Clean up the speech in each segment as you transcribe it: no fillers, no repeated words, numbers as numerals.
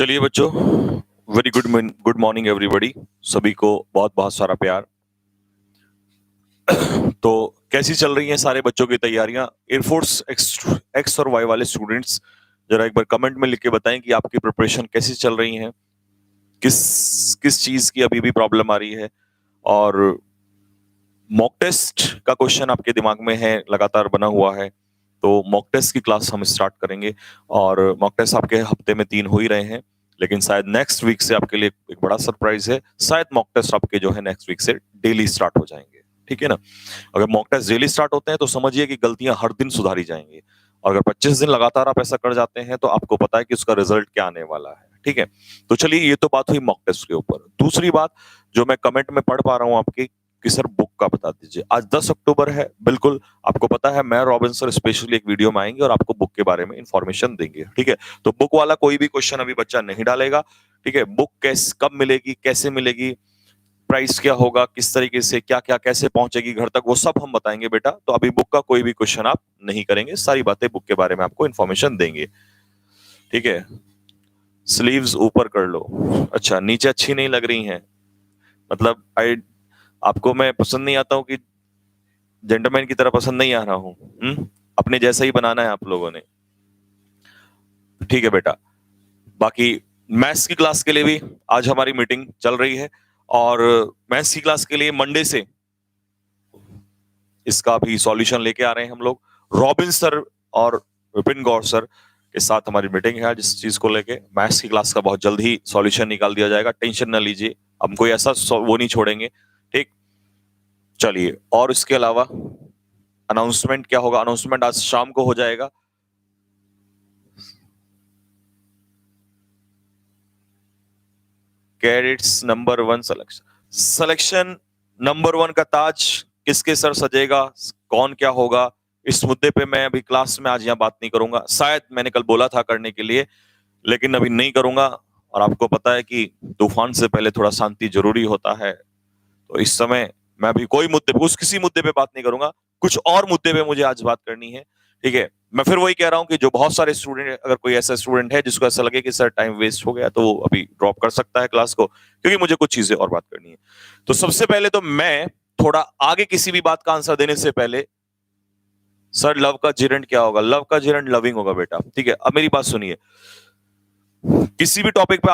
चलिए बच्चों, very good morning everybody. सभी को बहुत बहुत सारा प्यार। तो कैसी चल रही हैं सारे बच्चों की तैयारियां? एयरफोर्स एक्स और वाई वाले स्टूडेंट्स जरा एक बार कमेंट में लिख के बताएं कि आपकी प्रिपरेशन कैसी चल रही है, किस किस चीज की अभी भी प्रॉब्लम आ रही है। और मॉक टेस्ट का क्वेश्चन आपके दिमाग में है, लगातार बना हुआ है, तो मॉक टेस्ट की क्लास हम स्टार्ट करेंगे। और मॉक टेस्ट आपके हफ्ते में 3 हो ही रहे हैं, लेकिन शायद नेक्स्ट वीक से आपके लिए एक बड़ा सरप्राइज है। शायद मॉक टेस्ट आपके जो है नेक्स्ट वीक से डेली स्टार्ट हो जाएंगे, ठीक है ना? अगर मॉक टेस्ट डेली स्टार्ट होते हैं तो समझिए कि गलतियां हर दिन सुधारी जाएंगी। और अगर 25 दिन लगातार आप ऐसा कर जाते हैं तो आपको पता है कि उसका रिजल्ट क्या आने वाला है, ठीक है? तो चलिए, ये तो बात हुई मॉक टेस्ट के ऊपर। दूसरी बात जो मैं कमेंट में पढ़ पा रहा हूँ आपकी कि सर बुक का बता दीजिए। आज 10 अक्टूबर है, बिल्कुल आपको पता है, मैं रॉबिन सर स्पेशली एक वीडियो में आएंगे और आपको बुक के बारे में इंफॉर्मेशन देंगे, ठीक है? तो बुक वाला कोई भी क्वेश्चन अभी बच्चा नहीं डालेगा, ठीक है? बुक कैसे, कब मिलेगी, कैसे मिलेगी, प्राइस क्या होगा, किस तरीके से, क्या क्या कैसे पहुंचेगी घर तक, वो सब हम बताएंगे बेटा। तो अभी बुक का कोई भी क्वेश्चन आप नहीं करेंगे, सारी बातें बुक के बारे में आपको इंफॉर्मेशन देंगे, ठीक है? स्लीव्स ऊपर कर लो। अच्छा, नीचे अच्छी नहीं लग रही हैं, मतलब आपको मैं पसंद नहीं आता हूँ कि जेंटलमैन की तरह पसंद नहीं आ रहा हूँ? अपने जैसा ही बनाना है आप लोगों ने, ठीक है बेटा? बाकी मैथ्स की क्लास के लिए भी आज हमारी मीटिंग चल रही है, और मैथ्स की क्लास के लिए मंडे से इसका भी सॉल्यूशन लेके आ रहे हैं हम लोग। रॉबिन सर और विपिन गौर सर के साथ हमारी मीटिंग है आज इस चीज को लेके। मैथ्स की क्लास का बहुत जल्द ही सॉल्यूशन निकाल दिया जाएगा, टेंशन ना लीजिए, हम कोई ऐसा वो नहीं छोड़ेंगे, ठीक? चलिए, और इसके अलावा अनाउंसमेंट क्या होगा? अनाउंसमेंट आज शाम को हो जाएगा। कैडेट्स नंबर 1 सिलेक्शन नंबर 1 का ताज किसके सर सजेगा, कौन क्या होगा, इस मुद्दे पे मैं अभी क्लास में आज यहाँ बात नहीं करूंगा। शायद मैंने कल बोला था करने के लिए, लेकिन अभी नहीं करूंगा। और आपको पता है कि तूफान से पहले थोड़ा शांति जरूरी होता है, तो इस समय मैं अभी कोई मुद्दे पे, उस किसी मुद्दे पे बात नहीं करूंगा। कुछ और मुद्दे पे मुझे आज बात करनी है, ठीक है? मैं फिर वही कह रहा हूँ कि जो बहुत सारे स्टूडेंट, अगर कोई ऐसा स्टूडेंट है जिसको ऐसा लगे कि सर टाइम वेस्ट हो गया, तो वो अभी ड्रॉप कर सकता है क्लास को, क्योंकि मुझे कुछ चीजें और बात करनी है। तो सबसे पहले तो मैं थोड़ा आगे किसी भी बात का आंसर देने से पहले, सर लव का जिरंड क्या होगा? लव का जिरंड लविंग होगा बेटा, ठीक है? अब मेरी बात सुनिए। किसी भी टॉपिक पे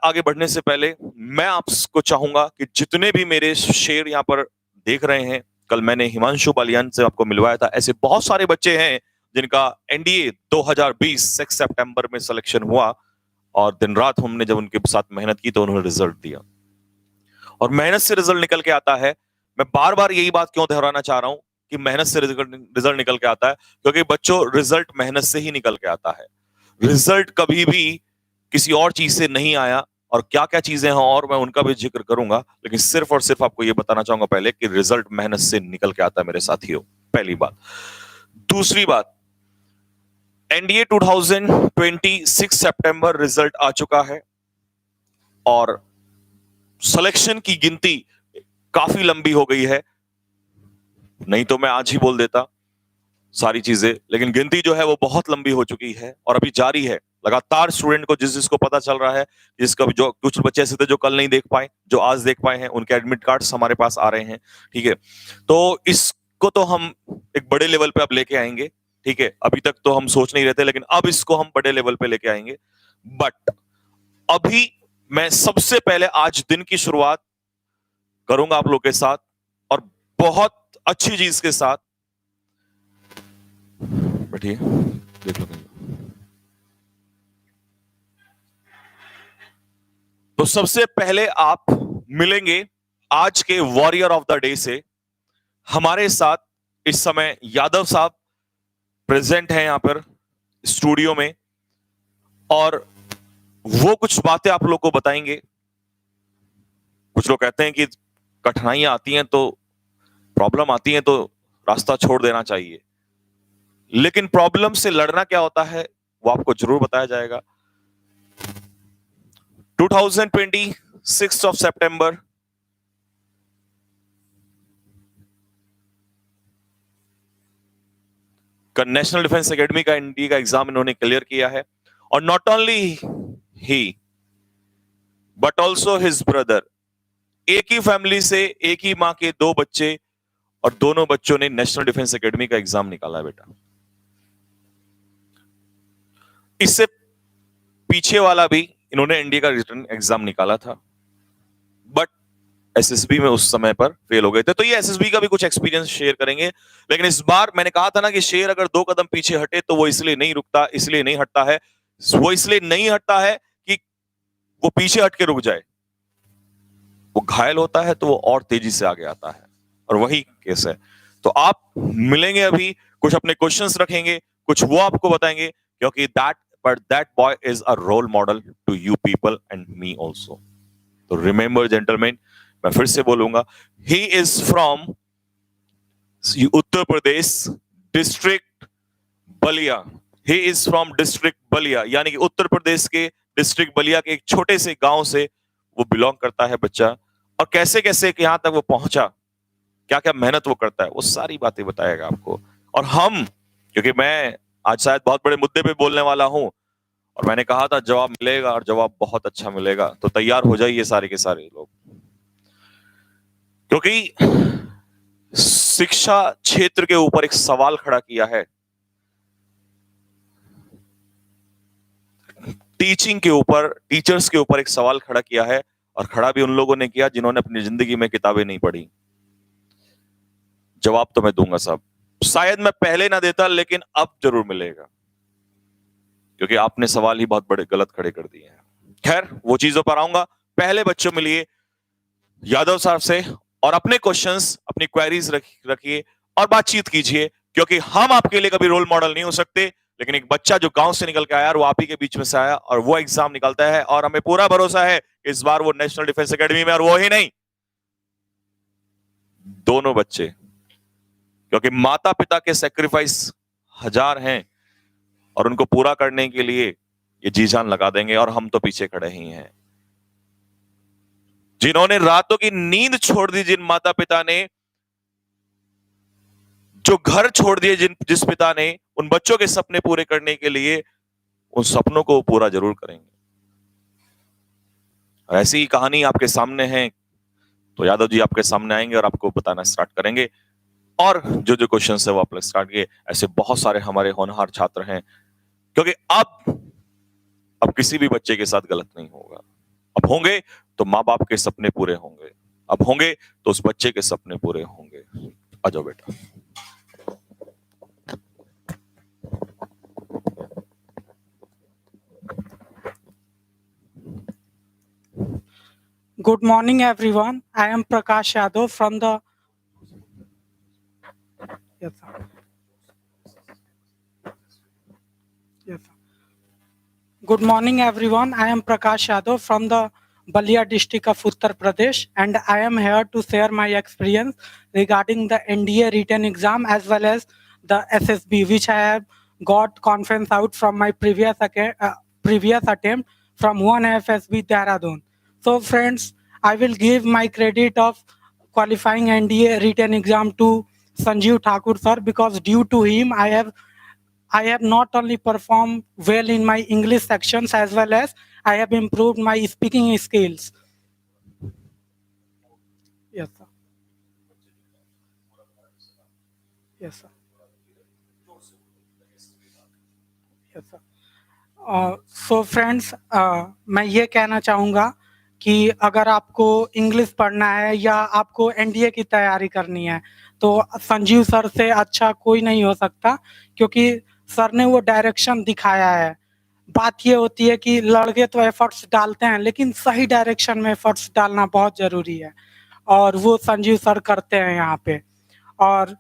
आगे बढ़ने से पहले मैं आपको चाहूंगा कि जितने भी मेरे शेर यहाँ पर देख रहे हैं, कल मैंने हिमांशु बालियान से आपको मिलवाया था, ऐसे बहुत सारे बच्चे हैं जिनका एनडीए 2020 6 सितंबर में सिलेक्शन हुआ, और दिन रात हमने जब उनके साथ मेहनत की तो उन्होंने रिजल्ट दिया, और मेहनत से रिजल्ट निकल के आता है। मैं बार बार यही बात क्यों दोहराना चाह रहा हूं कि मेहनत से रिजल्ट निकल के आता है? क्योंकि बच्चों, रिजल्ट मेहनत से ही निकल के आता है। रिजल्ट कभी भी किसी और चीज से नहीं आया, और क्या क्या चीजें हैं और मैं उनका भी जिक्र करूंगा, लेकिन सिर्फ और सिर्फ आपको यह बताना चाहूंगा पहले कि रिजल्ट मेहनत से निकल के आता है मेरे साथियों, पहली बात। दूसरी बात, एनडीए 2026 सितंबर रिजल्ट आ चुका है, और सिलेक्शन की गिनती काफी लंबी हो गई है। नहीं तो मैं आज ही बोल देता सारी चीजें, लेकिन गिनती जो है वो बहुत लंबी हो चुकी है और अभी जारी है। लगातार स्टूडेंट को जिसको पता चल रहा है, जिसका भी, जो कुछ बच्चे ऐसे थे जो कल नहीं देख पाए, जो आज देख पाए हैं, उनके एडमिट कार्ड्स हमारे पास आ रहे हैं, ठीक है? तो इसको तो हम एक बड़े लेवल पे अब लेके आएंगे, ठीक है? अभी तक तो हम सोच नहीं रहे थे, लेकिन अब इसको हम बड़े लेवल पे लेके आएंगे। बट अभी मैं सबसे पहले आज दिन की शुरुआत करूंगा आप लोग के साथ, और बहुत अच्छी चीज के साथ। बैठिए, देख लो। तो सबसे पहले आप मिलेंगे आज के वॉरियर ऑफ द डे से। हमारे साथ इस समय यादव साहब प्रेजेंट हैं यहां पर स्टूडियो में, और वो कुछ बातें आप लोग को बताएंगे। कुछ लोग कहते हैं कि कठिनाइयां आती हैं तो, प्रॉब्लम आती है तो रास्ता छोड़ देना चाहिए, लेकिन प्रॉब्लम से लड़ना क्या होता है वो आपको जरूर बताया जाएगा। 2026 ऑफ सितंबर का नेशनल डिफेंस एकेडमी का एनडीए का एग्जाम इन्होंने क्लियर किया है, और not only he, but also his brother. एक ही फैमिली से, एक ही माँ के दो बच्चे, और दोनों बच्चों ने नेशनल डिफेंस एकेडमी का एग्जाम निकाला है बेटा। इससे पीछे वाला भी इन्होंने एनडीए का रिटर्न एग्जाम निकाला था, बट एसएसबी में उस समय पर फेल हो गए थे। तो ये एसएसबी का भी कुछ एक्सपीरियंस शेयर करेंगे। लेकिन इस बार मैंने कहा था ना कि शेर अगर 2 कदम पीछे हटे तो वो इसलिए नहीं रुकता, इसलिए नहीं हटता है, वो इसलिए नहीं हटता है कि वो पीछे हट के रुक जाए। वो घायल होता है तो वो और तेजी से आगे आता है, और वही केस है। तो आप मिलेंगे अभी, कुछ अपने क्वेश्चंस रखेंगे, कुछ वो आपको बताएंगे, क्योंकि that boy is a role model to you people and me also. तो रिमेंबर जेंटलमैन, मैं फिर से बोलूंगा, he is from Uttar Pradesh, district Ballia. He is from district Ballia, यानी कि उत्तर प्रदेश के डिस्ट्रिक्ट बलिया के एक छोटे से गांव से वो बिलोंग करता है बच्चा। और कैसे कैसे यहां तक वो पहुंचा, क्या क्या मेहनत वो करता है, वो सारी बातें बताएगा आपको। और हम, क्योंकि मैं आज शायद बहुत बड़े मुद्दे पे बोलने वाला हूं, और मैंने कहा था जवाब मिलेगा, और जवाब बहुत अच्छा मिलेगा, तो तैयार हो जाइए सारे के सारे लोग, क्योंकि शिक्षा क्षेत्र के ऊपर एक सवाल खड़ा किया है, टीचिंग के ऊपर, टीचर्स के ऊपर एक सवाल खड़ा किया है, और खड़ा भी उन लोगों ने किया जिन्होंने अपनी जिंदगी में किताबें नहीं पढ़ी। जवाब तो मैं दूंगा साहब, शायद मैं पहले ना देता, लेकिन अब जरूर मिलेगा, क्योंकि आपने सवाल ही बहुत बड़े गलत खड़े कर दिए हैं। खैर, वो चीजों पर आऊंगा। पहले बच्चों मिलिए यादव साहब से, और अपने क्वेश्चंस, अपनी क्वेरीज रखिए और बातचीत कीजिए, क्योंकि हम आपके लिए कभी रोल मॉडल नहीं हो सकते, लेकिन एक बच्चा जो गांव से निकल के आया, वो आप ही के बीच में से आया, और वो एग्जाम निकालता है, और हमें पूरा भरोसा है इस बार वो नेशनल डिफेंस एकेडमी में, और वो ही नहीं, दोनों बच्चे, क्योंकि माता पिता के सेक्रीफाइस हजार हैं, और उनको पूरा करने के लिए ये जी जान लगा देंगे, और हम तो पीछे खड़े ही हैं। जिन्होंने रातों की नींद छोड़ दी, जिन माता पिता ने, जो घर छोड़ दिए, जिस पिता ने उन बच्चों के सपने पूरे करने के लिए, उन सपनों को पूरा जरूर करेंगे। ऐसी ही कहानी आपके सामने है, तो यादव जी आपके सामने आएंगे और आपको बताना स्टार्ट करेंगे, और जो जो क्वेश्चन है वो आप स्टार्ट किए। ऐसे बहुत सारे हमारे होनहार छात्र हैं, क्योंकि अब किसी भी बच्चे के साथ गलत नहीं होगा। अब होंगे तो माँ बाप के सपने पूरे होंगे, अब होंगे तो उस बच्चे के सपने पूरे होंगे। आ जाओ बेटा। Good morning, everyone. I am Prakash Yadav from the. Yes, sir. Yes, sir. Good morning, everyone. I am Prakash Yadav from the Balia district of Uttar Pradesh, and I am here to share my experience regarding the NDA written exam as well as the SSB, which I have got conference out from my previous attempt from 1FSB Dehradun. So, friends, I will give my credit of qualifying NDA written exam to Sanjeev Thakur sir, because due to him I have not only performed well in my English sections as well as I have improved my speaking skills. Yes, sir. Yes, sir. Yes, sir. So friends, मैं ये कहना चाहूँगा कि अगर आपको English पढ़ना है या आपको एनडीए की तैयारी करनी है, तो संजीव सर से अच्छा कोई नहीं हो सकता, क्योंकि सर ने वो डायरेक्शन दिखाया है। बात ये होती है कि लड़के तो एफर्ट्स डालते हैं, लेकिन सही डायरेक्शन में एफर्ट्स डालना बहुत ज़रूरी है, और वो संजीव सर करते हैं यहाँ पे। और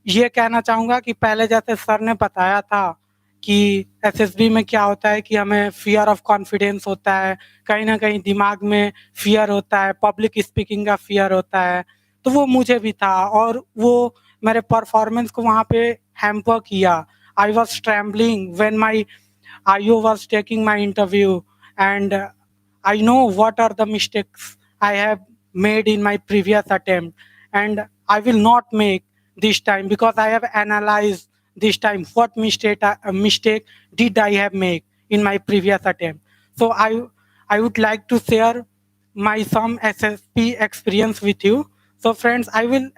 ये कहना चाहूँगा कि पहले जैसे सर ने बताया था कि एसएसबी में क्या होता है कि हमें फियर ऑफ कॉन्फिडेंस होता है, कहीं ना कहीं दिमाग में फियर होता है, पब्लिक स्पीकिंग का फियर होता है, तो वो मुझे भी था, और वो मेरे परफॉर्मेंस को वहाँ पे हैम्पर किया। I was trembling when my IO was taking my interview, and I know what are the mistakes I have made in my previous attempt, and I will not make this time, because I have analyzed this time what mistake did I have made in my previous attempt. So I would like to share my some SSP experience with you. So friends, I will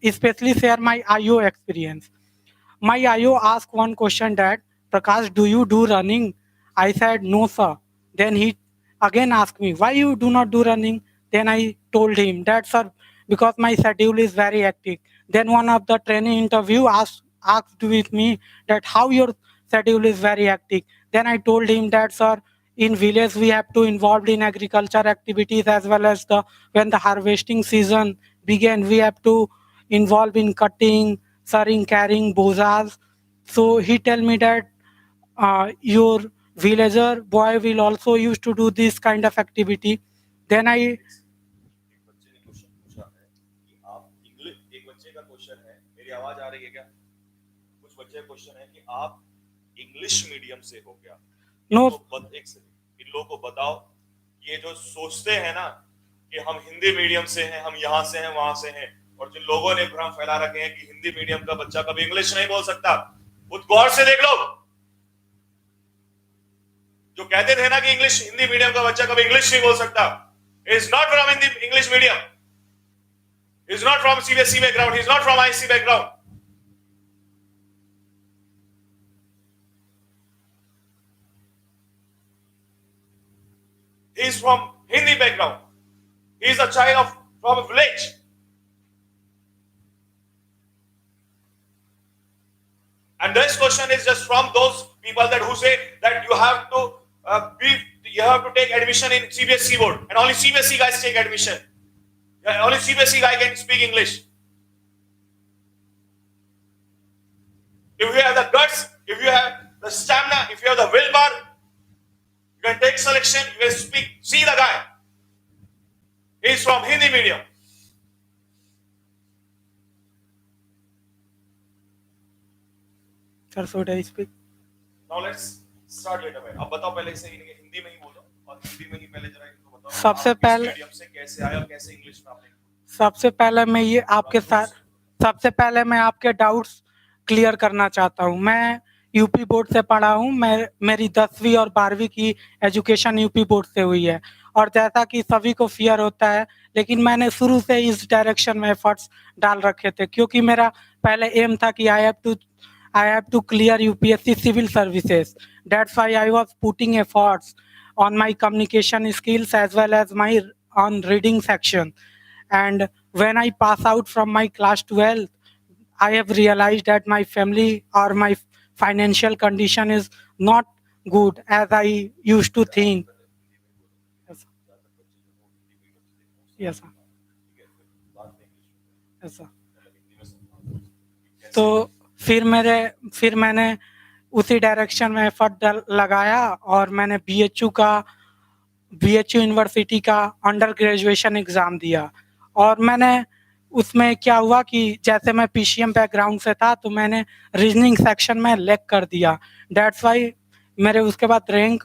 especially share my IO experience. My IO asked one question that, Prakash, do you do running? I said, no, sir. Then he again asked me, why you do not do running? Then I told him that, sir, because my schedule is very hectic. Then one of the training interview asked with me that how your schedule is very hectic. Then I told him that, sir, in village we have to involved in agriculture activities as well as when the harvesting season begin, we have to involve in cutting, sawing, carrying bozas. So he tell me that your villager boy will also used to do this kind of activity. Then I एक बच्चे ने question पूछा है कि आप English, एक बच्चे का क्वेश्चन है, मेरी आवाज आ रही है क्या? कुछ बच्चे का क्वेश्चन है कि आप इंग्लिश मीडियम से हो क्या? no एक सेकंड, इन लोगों को बताओ कि ये जो सोचते हैं ना कि हम हिंदी मीडियम से हैं, हम यहाँ से हैं, वहां से हैं, और जिन लोगों ने भ्रम फैला रखे हैं कि हिंदी मीडियम का बच्चा कभी इंग्लिश नहीं बोल सकता, वो गौर से देख लो। जो कहते थे ना कि इंग्लिश, हिंदी मीडियम का बच्चा कभी इंग्लिश नहीं बोल सकता, is not from English medium, is not from CBSE background, is not from IC background. He is from Hindi background. He is a child from a village. And this question is just from those people that who say that you have to take admission in CBSE board, and only CBSE guys take admission. Only CBSE guy can speak English. If you have the guts, if you have the stamina, if you have the willpower, you can take selection, you can speak. See the guy. He is from Hindi medium. sir, so I speak. Now let's start later. अब बताओ पहले से हिंदी में ही बोलो, और हिंदी में ही पहले जरा इनको बताओ सबसे पहले मीडियम से कैसे आए और कैसे इंग्लिश में आपने। सबसे पहले मैं ये आपके साथ सबसे पहले मैं आपके डाउट्स क्लियर करना चाहता हूँ। मैं यूपी बोर्ड से पढ़ा हूँ। मेरी 10वीं और 12वीं की एजुकेशन यूपी बोर्ड से हुई है, और जैसा कि सभी को फियर होता है, लेकिन मैंने शुरू से इस डायरेक्शन में एफर्ट्स डाल रखे थे, क्योंकि मेरा पहले एम था कि I have to clear UPSC civil services. That's why I was putting efforts on my communication skills as well as my on reading section. And when I pass out from my class 12, I have realized that my family or my financial condition is not good as I used to think. Yes, sir. Yes, sir. तो फिर मैंने उसी direction में effort लगाया, और मैंने BHU university का under graduation exam दिया। और मैंने उसमें क्या हुआ कि जैसे मैं पीसीएम बैकग्राउंड से था, तो मैंने रीजनिंग सेक्शन में लैग कर दिया। दैट्स वाई मेरे उसके बाद रैंक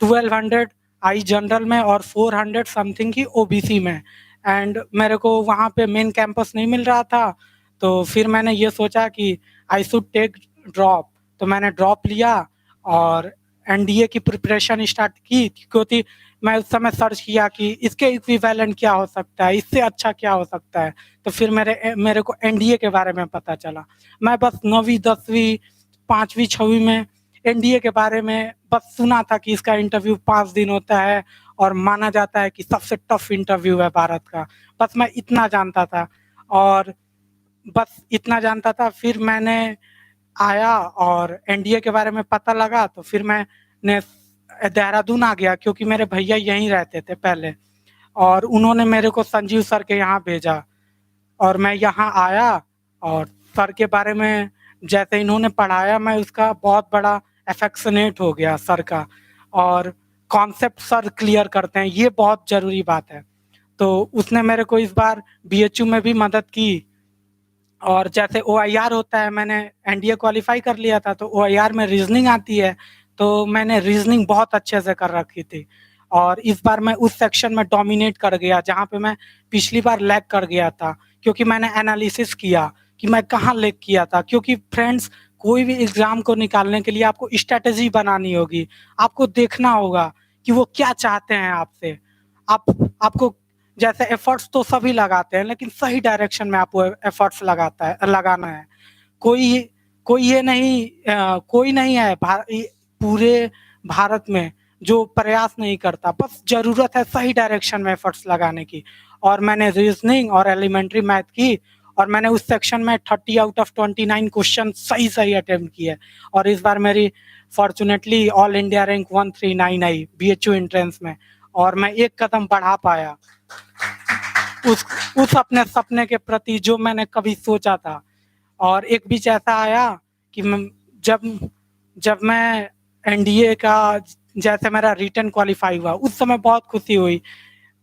1200 आई जनरल में और 400 समथिंग की ओबीसी में। एंड मेरे को वहाँ पे मेन कैंपस नहीं मिल रहा था, तो फिर मैंने ये सोचा कि आई शुड टेक ड्रॉप। तो मैंने ड्रॉप लिया और एनडीए की प्रिपरेशन स्टार्ट की, क्योंकि मैं उस समय सर्च किया कि इसके इक्विवेलेंट क्या हो सकता है, इससे अच्छा क्या हो सकता है। तो फिर मेरे को एनडीए के बारे में पता चला। मैं बस 9वीं 10वीं 5वीं 6वीं में एनडीए के बारे में बस सुना था कि इसका इंटरव्यू 5 दिन होता है और माना जाता है कि सबसे टफ इंटरव्यू है भारत का। बस मैं इतना जानता था, और बस इतना जानता था। फिर मैंने आया और एनडीए के बारे में पता लगा, तो फिर मैंने देहरादून आ गया, क्योंकि मेरे भैया यहीं रहते थे पहले, और उन्होंने मेरे को संजीव सर के यहाँ भेजा। और मैं यहाँ आया, और सर के बारे में जैसे इन्होंने पढ़ाया, मैं उसका बहुत बड़ा एफेक्शनेट हो गया सर का। और कॉन्सेप्ट सर क्लियर करते हैं, ये बहुत ज़रूरी बात है। तो उसने मेरे को इस बार बीएचयू में भी मदद की। और जैसे ओआईआर होता है, मैंने एनडीए क्वालिफाई कर लिया था, तो ओआईआर में रीजनिंग आती है, तो मैंने रीजनिंग बहुत अच्छे से कर रखी थी। और इस बार मैं उस सेक्शन में डोमिनेट कर गया जहाँ पे मैं पिछली बार लैग कर गया था, क्योंकि मैंने एनालिसिस किया कि मैं कहाँ लैग किया था। क्योंकि फ्रेंड्स, कोई भी एग्ज़ाम को निकालने के लिए आपको स्ट्रैटेजी बनानी होगी, आपको देखना होगा कि वो क्या चाहते हैं आपसे। आपको जैसे एफर्ट्स तो सभी लगाते हैं, लेकिन सही डायरेक्शन में आपको एफर्ट्स लगाना है। कोई कोई ये नहीं कोई नहीं है पूरे भारत में जो प्रयास नहीं करता, बस ज़रूरत है सही डायरेक्शन में एफर्ट्स लगाने की। और मैंने रीजनिंग और एलिमेंट्री मैथ की, और मैंने उस सेक्शन में 30 आउट ऑफ 29 क्वेश्चन सही अटेम्प्ट किए, और इस बार मेरी फॉर्चुनेटली ऑल इंडिया रैंक 139 आई BHU एंट्रेंस में, और मैं एक कदम बढ़ा पाया उस अपने सपने के प्रति जो मैंने कभी सोचा था। और एक बीच ऐसा आया कि जब मैं एनडीए का जैसे मेरा रिटन क्वालिफाई हुआ, उस समय बहुत खुशी हुई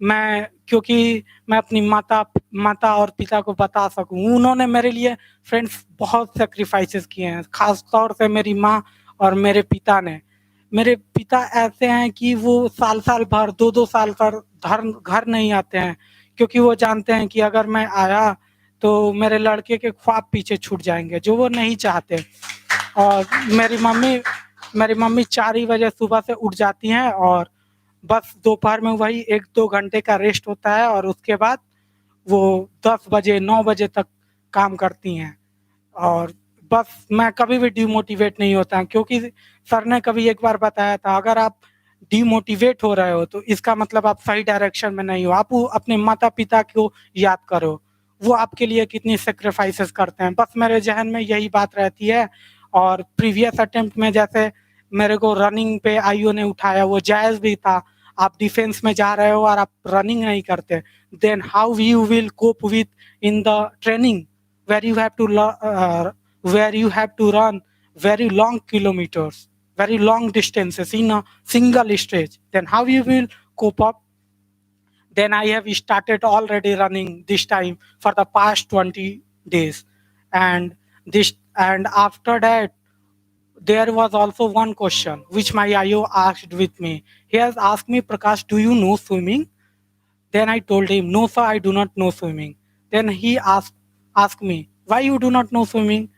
क्योंकि मैं अपनी माता और पिता को बता सकूं। उन्होंने मेरे लिए फ्रेंड्स बहुत सेक्रीफाइसेस किए हैं, खास तौर से मेरी माँ और मेरे पिता ने। मेरे पिता ऐसे हैं कि वो साल भर 2-2 साल पर घर नहीं आते हैं, क्योंकि वो जानते हैं कि अगर मैं आया तो मेरे लड़के के ख्वाब पीछे छूट जाएंगे, जो वो नहीं चाहते। और मेरी मम्मी 4 ही बजे सुबह से उठ जाती हैं, और बस दोपहर में वही 1-2 घंटे का रेस्ट होता है, और उसके बाद वो 10 बजे 9 बजे तक काम करती हैं। और बस मैं कभी भी डिमोटिवेट नहीं होता, क्योंकि सर ने कभी एक बार बताया था, अगर आप डिमोटिवेट हो रहे हो तो इसका मतलब आप सही डायरेक्शन में नहीं हो। आप अपने माता पिता को याद करो, वो आपके लिए कितनी सेक्रीफाइसेस करते हैं। बस मेरे जहन में यही बात रहती है। और प्रीवियस अटेम्प्ट में जैसे मेरे को रनिंग पे आईओ ने उठाया, वो जायज़ भी था। आप डिफेंस में जा रहे हो और आप रनिंग नहीं करते, then how you will cope with in the training where you have to where you have to run very long kilometers, very long distances in a single stage, then how you will cope up? Then I have started already running this time for the past 20 days. And after that, there was also one question which my IO asked with me. He has asked me, Prakash, do you know swimming? Then I told him, no sir, I do not know swimming. Then he asked me, why you do not know swimming?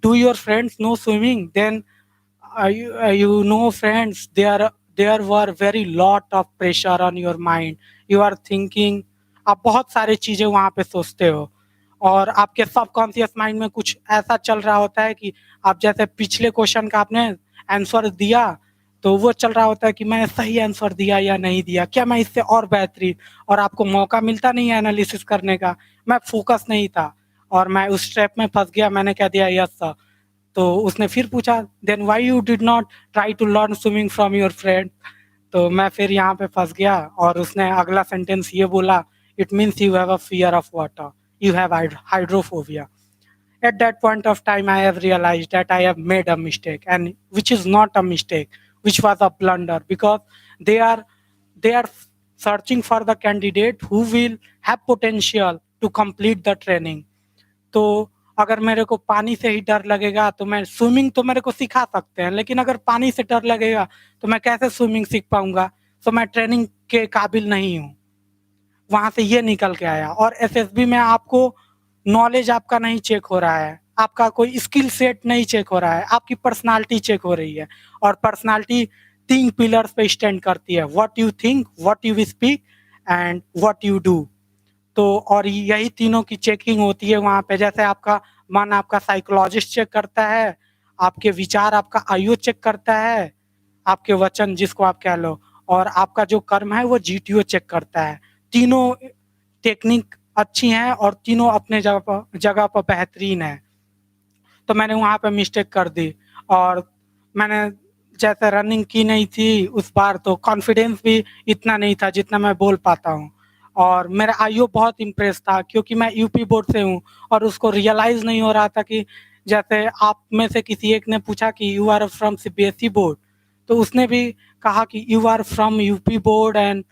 Do your friends know swimming? Then you know friends, there were very lot of pressure on your mind. You are thinking, आप बहुत सारी चीजें वहाँ पे सोचते हो, और आपके सबकॉन्शियस माइंड में कुछ ऐसा चल रहा होता है कि आप जैसे पिछले क्वेश्चन का आपने आंसर दिया, तो वो चल रहा होता है कि मैंने सही आंसर दिया या नहीं दिया, क्या मैं इससे और बेहतरीन, और आपको मौका मिलता नहीं है एनालिसिस करने का। मैं फोकस नहीं था और मैं उस ट्रैप में फंस गया। मैंने कह दिया यस सर। तो उसने फिर पूछा, then why you did not try to learn swimming from your friend? तो मैं फिर यहाँ पे फंस गया, और उसने अगला सेंटेंस ये बोला, it means you have a fear of water, you have hydrophobia. At that point of time, I have realized that I have made a mistake, and which is not a mistake, which was a blunder, because they are searching for the candidate who will have potential to complete the training. तो अगर मेरे को पानी से ही डर लगेगा तो मैं स्विमिंग तो मेरे को सिखा सकते हैं, लेकिन अगर पानी से डर लगेगा तो मैं कैसे स्विमिंग सीख पाऊंगा? तो मैं ट्रेनिंग के काबिल नहीं हूँ। वहां से ये निकल के आया। और एसएसबी में आपको नॉलेज आपका नहीं चेक हो रहा है, आपका कोई स्किल सेट नहीं चेक हो रहा है, आपकी पर्सनालिटी चेक हो रही है। और पर्सनालिटी 3 पिलर्स पे स्टैंड करती है, what you think, what you speak and what you do. तो और यही तीनों की चेकिंग होती है वहाँ पे। जैसे आपका मन आपका साइकोलॉजिस्ट चेक करता है, आपके विचार आपका आईओ चेक करता है, आपके वचन जिसको आप कह लो, और आपका जो कर्म है वो जीटीओ चेक करता है। तीनों टेक्निक अच्छी हैं और तीनों अपने जगह पर बेहतरीन है। तो मैंने वहाँ पे मिस्टेक कर दी, और मैंने जैसे रनिंग की नहीं थी उस बार, तो कॉन्फिडेंस भी इतना नहीं था जितना मैं बोल पाता हूँ। और मेरा आईओ बहुत इम्प्रेस था, क्योंकि मैं यूपी बोर्ड से हूँ, और उसको रियलाइज़ नहीं हो रहा था कि जैसे आप में से किसी एक ने पूछा कि you are from CBSE board, तो उसने भी कहा कि you are from UP board, and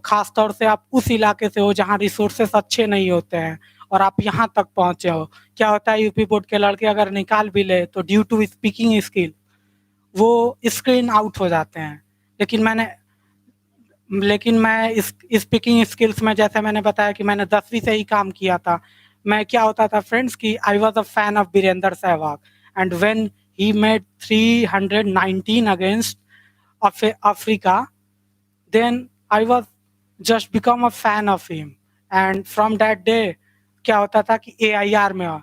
खास तौर से आप उस इलाके से हो जहाँ रिसोर्सेस अच्छे नहीं होते हैं, और आप यहाँ तक पहुँचे हो। क्या होता है, यूपी बोर्ड के लड़के अगर निकाल भी ले तो ड्यू टू स्पीकिंग स्किल वो स्क्रीन आउट हो जाते हैं। लेकिन मैं इस स्पीकिंग स्किल्स में, जैसे मैंने बताया कि मैंने 10वीं से ही काम किया था। मैं क्या होता था फ्रेंड्स कि I was a fan of Virender Sehwag, and when he made 319 against Africa, then I was just become a fan of him. And from that day क्या होता था कि AIR में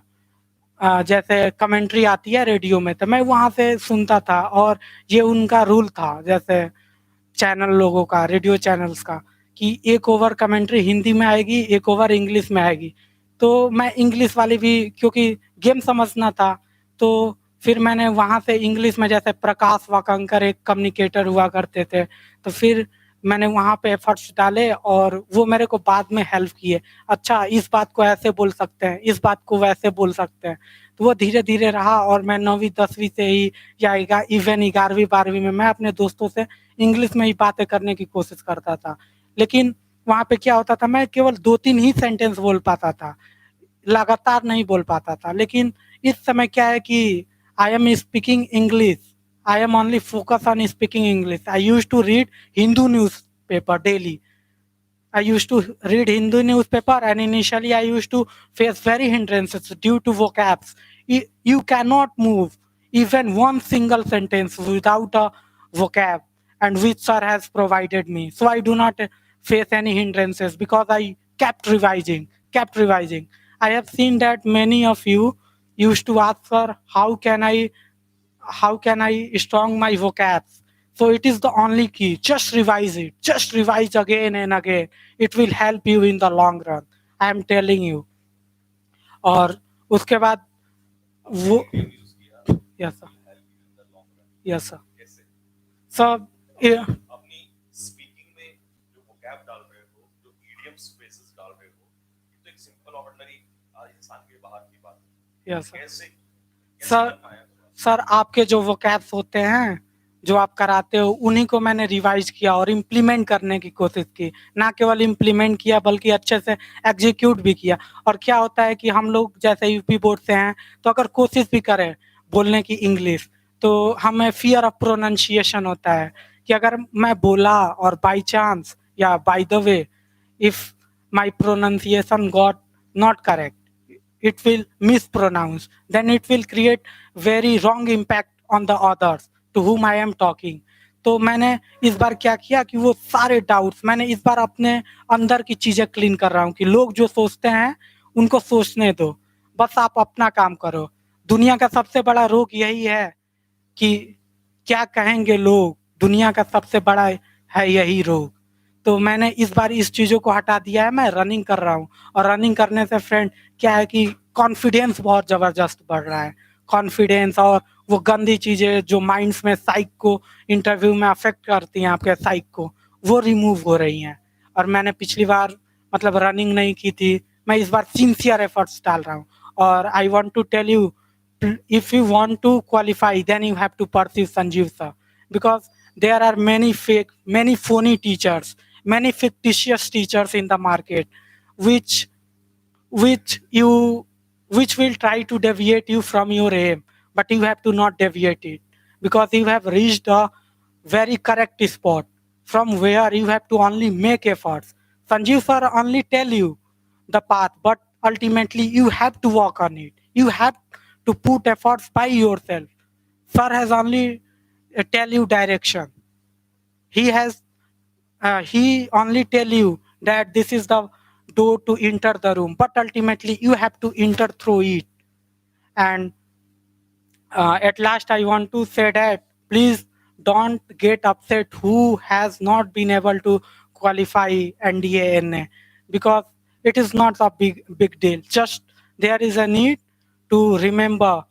जैसे कमेंट्री आती है रेडियो में तो मैं वहाँ से सुनता था, और ये उनका रूल था जैसे चैनल लोगों का, रेडियो चैनल्स का, कि एक ओवर कमेंट्री हिंदी में आएगी, एक ओवर इंग्लिश में आएगी। तो मैं इंग्लिश वाली भी, क्योंकि गेम समझना था, तो फिर मैंने वहाँ से इंग्लिश में, जैसे प्रकाश वाकंकर एक कम्युनिकेटर हुआ करते थे, तो फिर मैंने वहाँ पे एफर्ट्स डाले और वो मेरे को बाद में हेल्प किए। अच्छा, इस बात को ऐसे बोल सकते हैं, इस बात को वैसे बोल सकते हैं। तो वो धीरे-धीरे रहा, और मैं 9वीं 10वीं से ही, या इवन 11वीं 12वीं में मैं अपने दोस्तों से इंग्लिश में ही बातें करने की कोशिश करता था। लेकिन वहाँ पे क्या होता था, मैं केवल 2-3 ही सेंटेंस बोल पाता था, लगातार नहीं बोल पाता था। लेकिन इस समय क्या है कि I am speaking English, I am only focus on speaking English. I used to read Hindu newspaper daily. I used to read Hindu newspaper, and initially I used to face very hindrances due to vocabs. You cannot move even one single sentence without a vocab, and which sir has provided me. So I do not face any hindrances because I kept revising, kept revising. I have seen that many of you used to ask, sir, how can I strong my vocabs? So it is the only key. Just revise it. Just revise again and again. It will help you in the long run. I am telling you. और उसके बाद वो use किया yes sir, will help you in the long run. Yes sir, कैसे? सब आप अपनी speaking में जो vocab डाल रहे हो, जो idioms phrases डाल रहे हो, ये तो एक सिंपल ऑर्डिनरी इंसान के बाहर की बात है। Yes sir. कैसे कैसे सर करना है थोड़ा? सर आपके जो vocabs होते हैं, जो आप कराते हो, उन्हीं को मैंने रिवाइज किया और इम्प्लीमेंट करने की कोशिश की। ना केवल इम्प्लीमेंट किया बल्कि अच्छे से एग्जीक्यूट भी किया। और क्या होता है कि हम लोग जैसे यूपी बोर्ड से हैं, तो अगर कोशिश भी करें बोलने की इंग्लिश, तो हमें फ़ियर ऑफ प्रोनंसिएशन होता है कि अगर मैं बोला और बाय चांस या by the way, if my pronunciation got not correct, it will mispronounce, then it will create very wrong impact on the others to whom I am talking. तो मैंने इस बार क्या किया कि वो सारे डाउट्स मैंने इस बार अपने अंदर की चीज़ें क्लीन कर रहा हूँ कि लोग जो सोचते हैं उनको सोचने दो, बस आप अपना काम करो। दुनिया का सबसे बड़ा रोग यही है कि क्या कहेंगे लोग, दुनिया का सबसे बड़ा है यही रोग। तो मैंने इस बार इस चीज़ों को हटा दिया है, मैं रनिंग कर रहा हूँ, और रनिंग करने से फ्रेंड क्या है कि कॉन्फिडेंस बहुत ज़बरदस्त बढ़ रहा है। कॉन्फिडेंस और वो गंदी चीज़ें जो माइंड्स में साइक को इंटरव्यू में अफेक्ट करती हैं आपके साइक को, वो रिमूव हो रही हैं। और मैंने पिछली बार मतलब रनिंग नहीं की थी, मैं इस बार सिंसियर एफर्ट्स डाल रहा हूँ। और I want to tell you, if you want to qualify, then you have to pursue Sanjeev sir, because there are many fake, many phony teachers, many fictitious teachers in the market, which which you which will try to deviate you from your aim, but you have to not deviate it, because you have reached a very correct spot from where you have to only make efforts. Sanjeev sir only tell you the path, but ultimately you have to walk on it. You have to put efforts by yourself. Sir has only tell you direction. He only tell you that this is the door to enter the room, but ultimately you have to enter through it. And at last I want to say that please don't get upset who has not been able to qualify NDA, because it is not a big deal. Just there is a need to remember,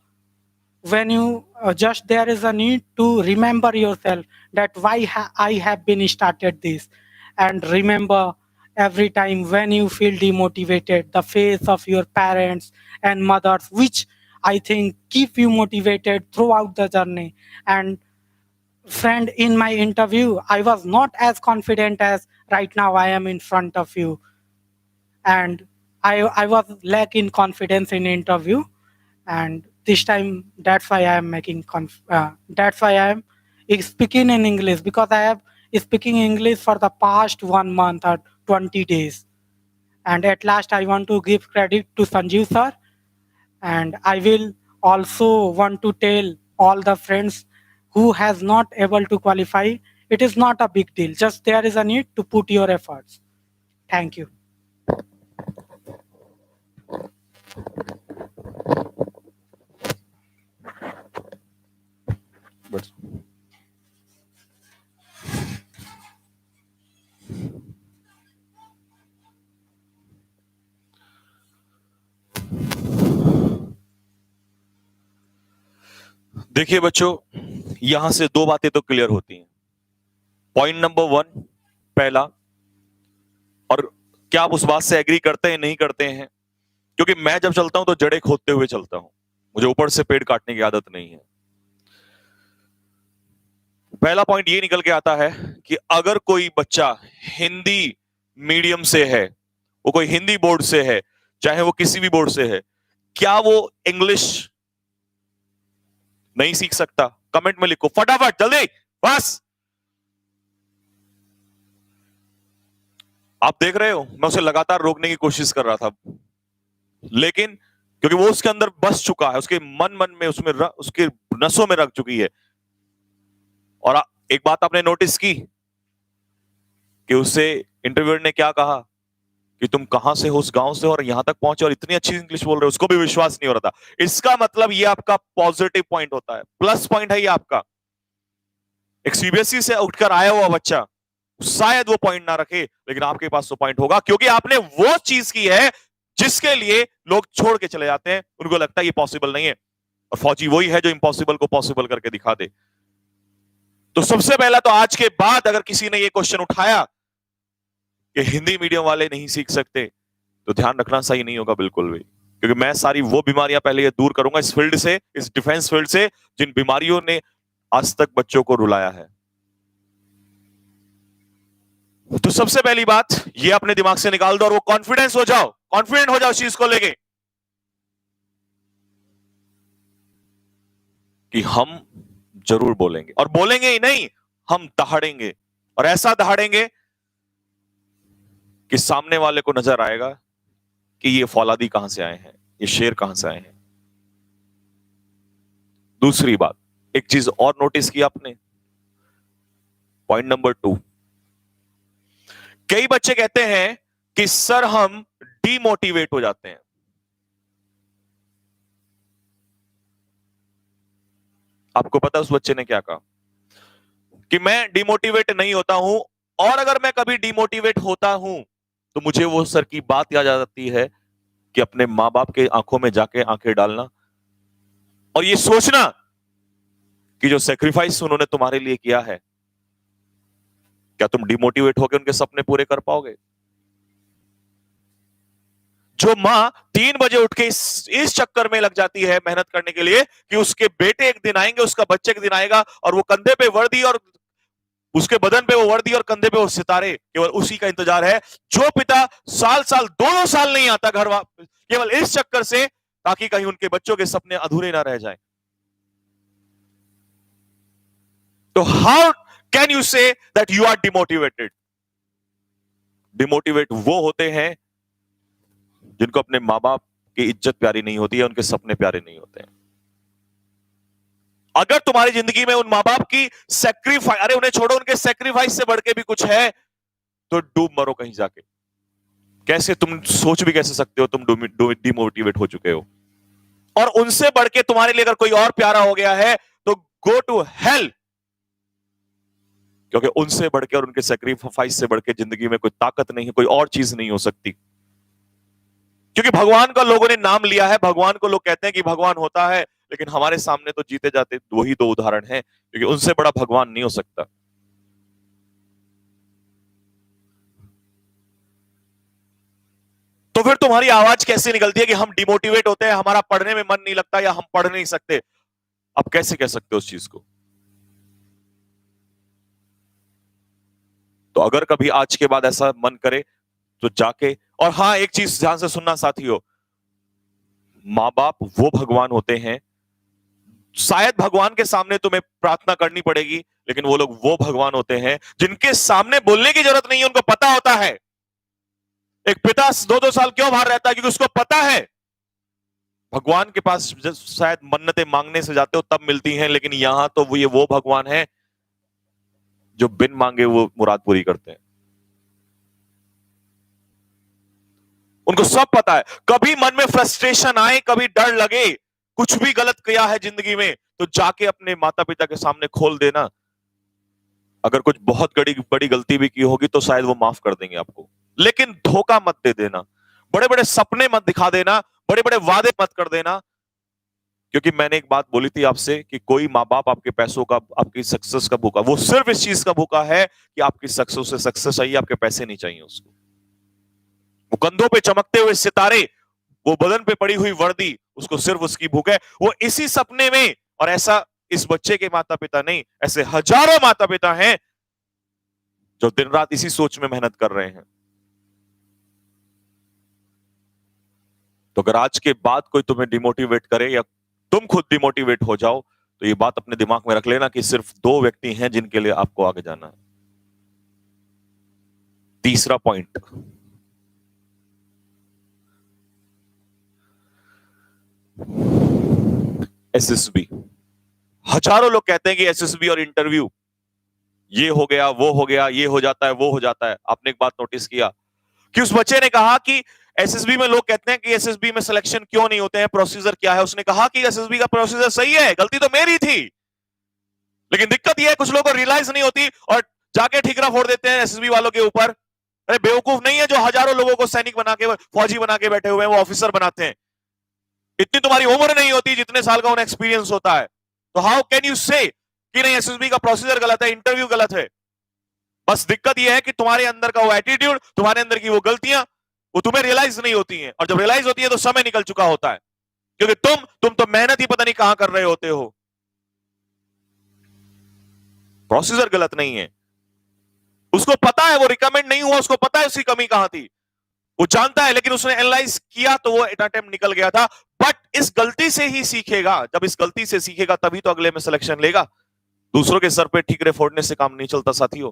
when you just there is a need to remember yourself that why I have been started this. And remember, every time when you feel demotivated, the face of your parents and mothers, which I think keep you motivated throughout the journey. And friend, in my interview I was not as confident as right now I am in front of you, and I was lacking confidence in interview. And this time that's why I am that's why I am speaking in English, because I have speaking English for the past 1 month or 20 days. And at last I want to give credit to Sanjeev sir, and I will also want to tell all the friends who has not able to qualify, it is not a big deal, just there is a need to put your efforts. Thank you. बस देखिए बच्चों, यहां से दो बातें तो clear होती हैं। पॉइंट नंबर 1 पहला, और क्या आप उस बात से एग्री करते हैं नहीं करते हैं? क्योंकि मैं जब चलता हूं तो जड़ें खोदते हुए चलता हूं, मुझे ऊपर से पेड़ काटने की आदत नहीं है। पहला पॉइंट ये निकल के आता है कि अगर कोई बच्चा हिंदी मीडियम से है, वो कोई हिंदी बोर्ड से है, चाहे वो किसी भी बोर्ड से है, क्या वो इंग्लिश नहीं सीख सकता? कमेंट में लिखो फटाफट, जल्दी, बस। आप देख रहे हो, मैं उसे लगातार रोकने की कोशिश कर रहा था, लेकिन क्योंकि वो उसके अंदर बस चुका है, उसके मन में, उसके नसों में रख चुकी है। और एक बात आपने नोटिस की कि उससे इंटरव्यूअर ने क्या कहा कि तुम कहां से हो, उस गांव से हो, और यहां तक पहुंचे और इतनी अच्छी इंग्लिश बोल रहे हो, उसको भी विश्वास नहीं हो रहा था। इसका मतलब ये आपका पॉजिटिव पॉइंट होता है, प्लस पॉइंट है ये आपका। एक सीबीएसई से उठकर आया हुआ बच्चा शायद वो पॉइंट ना रखे, लेकिन आपके पास वो पॉइंट होगा, क्योंकि आपने वो चीज की है जिसके लिए लोग छोड़ के चले जाते हैं, उनको लगता है ये पॉसिबल नहीं है। और फौजी वही है जो इम्पॉसिबल को पॉसिबल करके दिखा दे। तो सबसे पहला तो आज के बाद अगर किसी ने ये क्वेश्चन उठाया कि हिंदी मीडियम वाले नहीं सीख सकते, तो ध्यान रखना सही नहीं होगा बिल्कुल भी, क्योंकि मैं सारी वो बीमारियां पहले ये दूर करूंगा इस फील्ड से, इस डिफेंस फील्ड से, जिन बीमारियों ने आज तक बच्चों को रुलाया है। तो सबसे पहली बात ये अपने दिमाग से निकाल दो और वो कॉन्फिडेंस हो जाओ, कॉन्फिडेंट हो जाओ इस चीज को लेके कि हम जरूर बोलेंगे, और बोलेंगे ही नहीं, हम दहाड़ेंगे, और ऐसा दहाड़ेंगे कि सामने वाले को नजर आएगा कि ये फौलादी कहां से आए हैं, ये शेर कहां से आए हैं। दूसरी बात, एक चीज और नोटिस की आपने, पॉइंट नंबर 2, कई बच्चे कहते हैं कि सर हम डीमोटिवेट हो जाते हैं। आपको पता है उस बच्चे ने क्या कहा? कि मैं डिमोटिवेट नहीं होता हूं, और अगर मैं कभी डिमोटिवेट होता हूं तो मुझे वो सर की बात याद आ जाती है कि अपने मां बाप के आंखों में जाके आंखें डालना और ये सोचना कि जो सेक्रीफाइस उन्होंने तुम्हारे लिए किया है, क्या तुम डिमोटिवेट होकर उनके सपने पूरे कर पाओगे? जो मां 3 बजे उठ के इस चक्कर में लग जाती है मेहनत करने के लिए कि उसके बेटे एक दिन आएंगे, उसका बच्चे एक दिन आएगा, और वो कंधे पे वर्दी और उसके बदन पे वो वर्दी और कंधे पे वो सितारे, केवल उसी का इंतजार है। जो पिता साल साल 2 साल नहीं आता घर वापस, केवल इस चक्कर से ताकि कहीं उनके बच्चों के सपने अधूरे ना रह जाएं। तो how can you say that you are demotivated? Demotivate वो होते हैं जिनको अपने मां बाप की इज्जत प्यारी नहीं होती है, उनके सपने प्यारे नहीं होते हैं। अगर तुम्हारी जिंदगी में उन मां बाप की सेक्रीफाइस, अरे उन्हें छोड़ो, उनके सेक्रीफाइस से बढ़ के भी कुछ है, तो डूब मरो कहीं जाके। कैसे तुम सोच भी कैसे सकते हो तुम डिमोटिवेट हो चुके हो? और उनसे बढ़ के तुम्हारे लिए अगर कोई और प्यारा हो गया है तो गो टू हेल, क्योंकि उनसे बढ़ के और उनके सेक्रीफाइस से बढ़ के जिंदगी में कोई ताकत नहीं है, कोई और चीज नहीं हो सकती। क्योंकि भगवान का लोगों ने नाम लिया है, भगवान को लोग कहते हैं कि भगवान होता है, लेकिन हमारे सामने तो जीते जाते वही 2 उदाहरण हैं, क्योंकि उनसे बड़ा भगवान नहीं हो सकता। तो फिर तुम्हारी आवाज कैसे निकलती है कि हम डिमोटिवेट होते हैं, हमारा पढ़ने में मन नहीं लगता, या हम पढ़ नहीं सकते? अब कैसे कह सकते हो उस चीज को? तो अगर कभी आज के बाद ऐसा मन करे तो जाके, और हाँ एक चीज ध्यान से सुनना साथियों, मां बाप वो भगवान होते हैं, शायद भगवान के सामने तुम्हें प्रार्थना करनी पड़ेगी, लेकिन वो लोग वो भगवान होते हैं जिनके सामने बोलने की जरूरत नहीं है, उनको पता होता है। एक पिता 2-2 साल क्यों बाहर रहता है? क्योंकि उसको पता है भगवान के पास शायद मन्नतें मांगने से जाते हो तब मिलती हैं, लेकिन यहां तो वो भगवान है जो बिन मांगे वो मुराद पूरी करते हैं। उनको सब पता है। कभी मन में फ्रस्ट्रेशन आए, कभी डर लगे, कुछ भी गलत किया है जिंदगी में, तो जाके अपने माता पिता के सामने खोल देना। अगर कुछ बहुत बड़ी बड़ी गलती भी की होगी तो शायद वो माफ कर देंगे आपको, लेकिन धोखा मत दे देना, बड़े बड़े सपने मत दिखा देना, बड़े बड़े वादे मत कर देना। क्योंकि मैंने एक बात बोली थी आपसे कि कोई माँ बाप आपके पैसों का, आपकी सक्सेस का भूखा, वो सिर्फ इस चीज का भूखा है कि आपकी सक्सेस से सक्सेस चाहिए, आपके पैसे नहीं चाहिए उसको। वो कंधों पे चमकते हुए सितारे, वो बदन पे पड़ी हुई वर्दी, उसको सिर्फ उसकी भूख है। वो इसी सपने में, और ऐसा इस बच्चे के माता पिता नहीं, ऐसे हजारों माता पिता हैं जो दिन रात इसी सोच में मेहनत कर रहे हैं। तो अगर आज के बाद कोई तुम्हें डिमोटिवेट करे या तुम खुद डिमोटिवेट हो जाओ, तो ये बात अपने दिमाग में रख लेना कि सिर्फ 2 व्यक्ति हैं जिनके लिए आपको आगे जाना है। तीसरा पॉइंट, एसएसबी। हजारों लोग कहते हैं कि एसएसबी और इंटरव्यू, ये हो गया, वो हो गया, ये हो जाता है, वो हो जाता है। आपने एक बात नोटिस किया कि उस बच्चे ने कहा कि एसएसबी में लोग कहते हैं कि एसएसबी में सिलेक्शन क्यों नहीं होते हैं, प्रोसीजर क्या है? उसने कहा कि एसएसबी का प्रोसीजर सही है, गलती तो मेरी थी, लेकिन दिक्कत यह है कुछ लोगों को रियलाइज नहीं होती और जाके ठीकरा फोड़ देते हैं एसएसबी वालों के ऊपर। अरे बेवकूफ नहीं है जो हजारों लोगों को सैनिक बना के, फौजी बना के बैठे हुए हैं, वो ऑफिसर बनाते हैं। इतनी तुम्हारी उम्र नहीं होती जितने साल का उन्हें एक्सपीरियंस होता है। तो हाउ कैन यू से कि नहीं एसएसबी का प्रोसीजर गलत है, इंटरव्यू गलत है? बस दिक्कत यह है कि तुम्हारे अंदर का वो एटीट्यूड, तुम्हारे अंदर की वो गलतियां, वो तुम्हें रियलाइज नहीं होती हैं, और जब रियलाइज होती है तो समय निकल चुका होता है, क्योंकि तुम तो मेहनत ही पता नहीं कहां कर रहे होते हो। प्रोसीजर गलत नहीं है, उसको पता है वो रिकमेंड नहीं हुआ, उसको पता है उसकी कमी कहां थी, वो जानता है, लेकिन उसने एनालाइज किया तो वो अटेम्प्ट निकल गया था। बट इस गलती से ही सीखेगा, जब इस गलती से सीखेगा तभी तो अगले में सिलेक्शन लेगा। दूसरों के सर पे ठीकरे फोड़ने से काम नहीं चलता साथियों।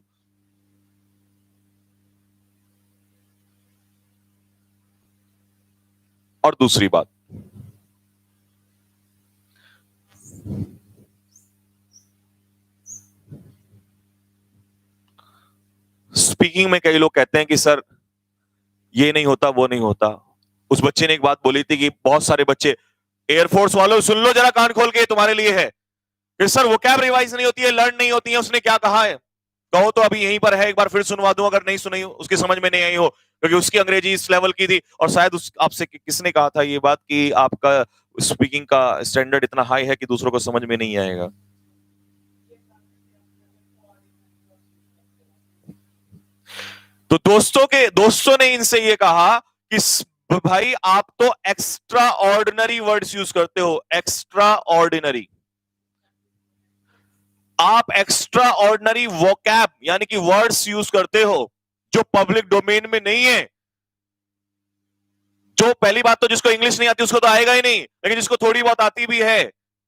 और दूसरी बात, स्पीकिंग में कई लोग कहते हैं कि सर ये नहीं होता, वो नहीं होता। उस बच्चे ने एक बात बोली थी कि बहुत सारे बच्चे, एयरफोर्स वालों सुन लो जरा कान खोल के, तुम्हारे लिए है कि सर वो कैब रिवाइज नहीं होती है, लर्न नहीं होती है। उसने क्या कहा है कहो तो अभी यहीं पर है, एक बार फिर सुनवा दूं अगर नहीं सुनी उसकी समझ में नहीं आई हो, क्योंकि उसकी अंग्रेजी इस लेवल की थी। और शायद उस आपसे किसने कहा था ये बात कि आपका स्पीकिंग का स्टैंडर्ड इतना हाई है कि दूसरों को समझ में नहीं आएगा। तो दोस्तों ने इनसे ये कहा कि भाई आप तो एक्स्ट्रा ऑर्डिनरी वर्ड्स यूज करते हो, एक्स्ट्रा ऑर्डिनरी। आप एक्स्ट्रा ऑर्डिनरी वोकैब यानी कि वर्ड्स यूज करते हो जो पब्लिक डोमेन में नहीं है। जो पहली बात तो जिसको इंग्लिश नहीं आती उसको तो आएगा ही नहीं, लेकिन जिसको थोड़ी बहुत आती भी है,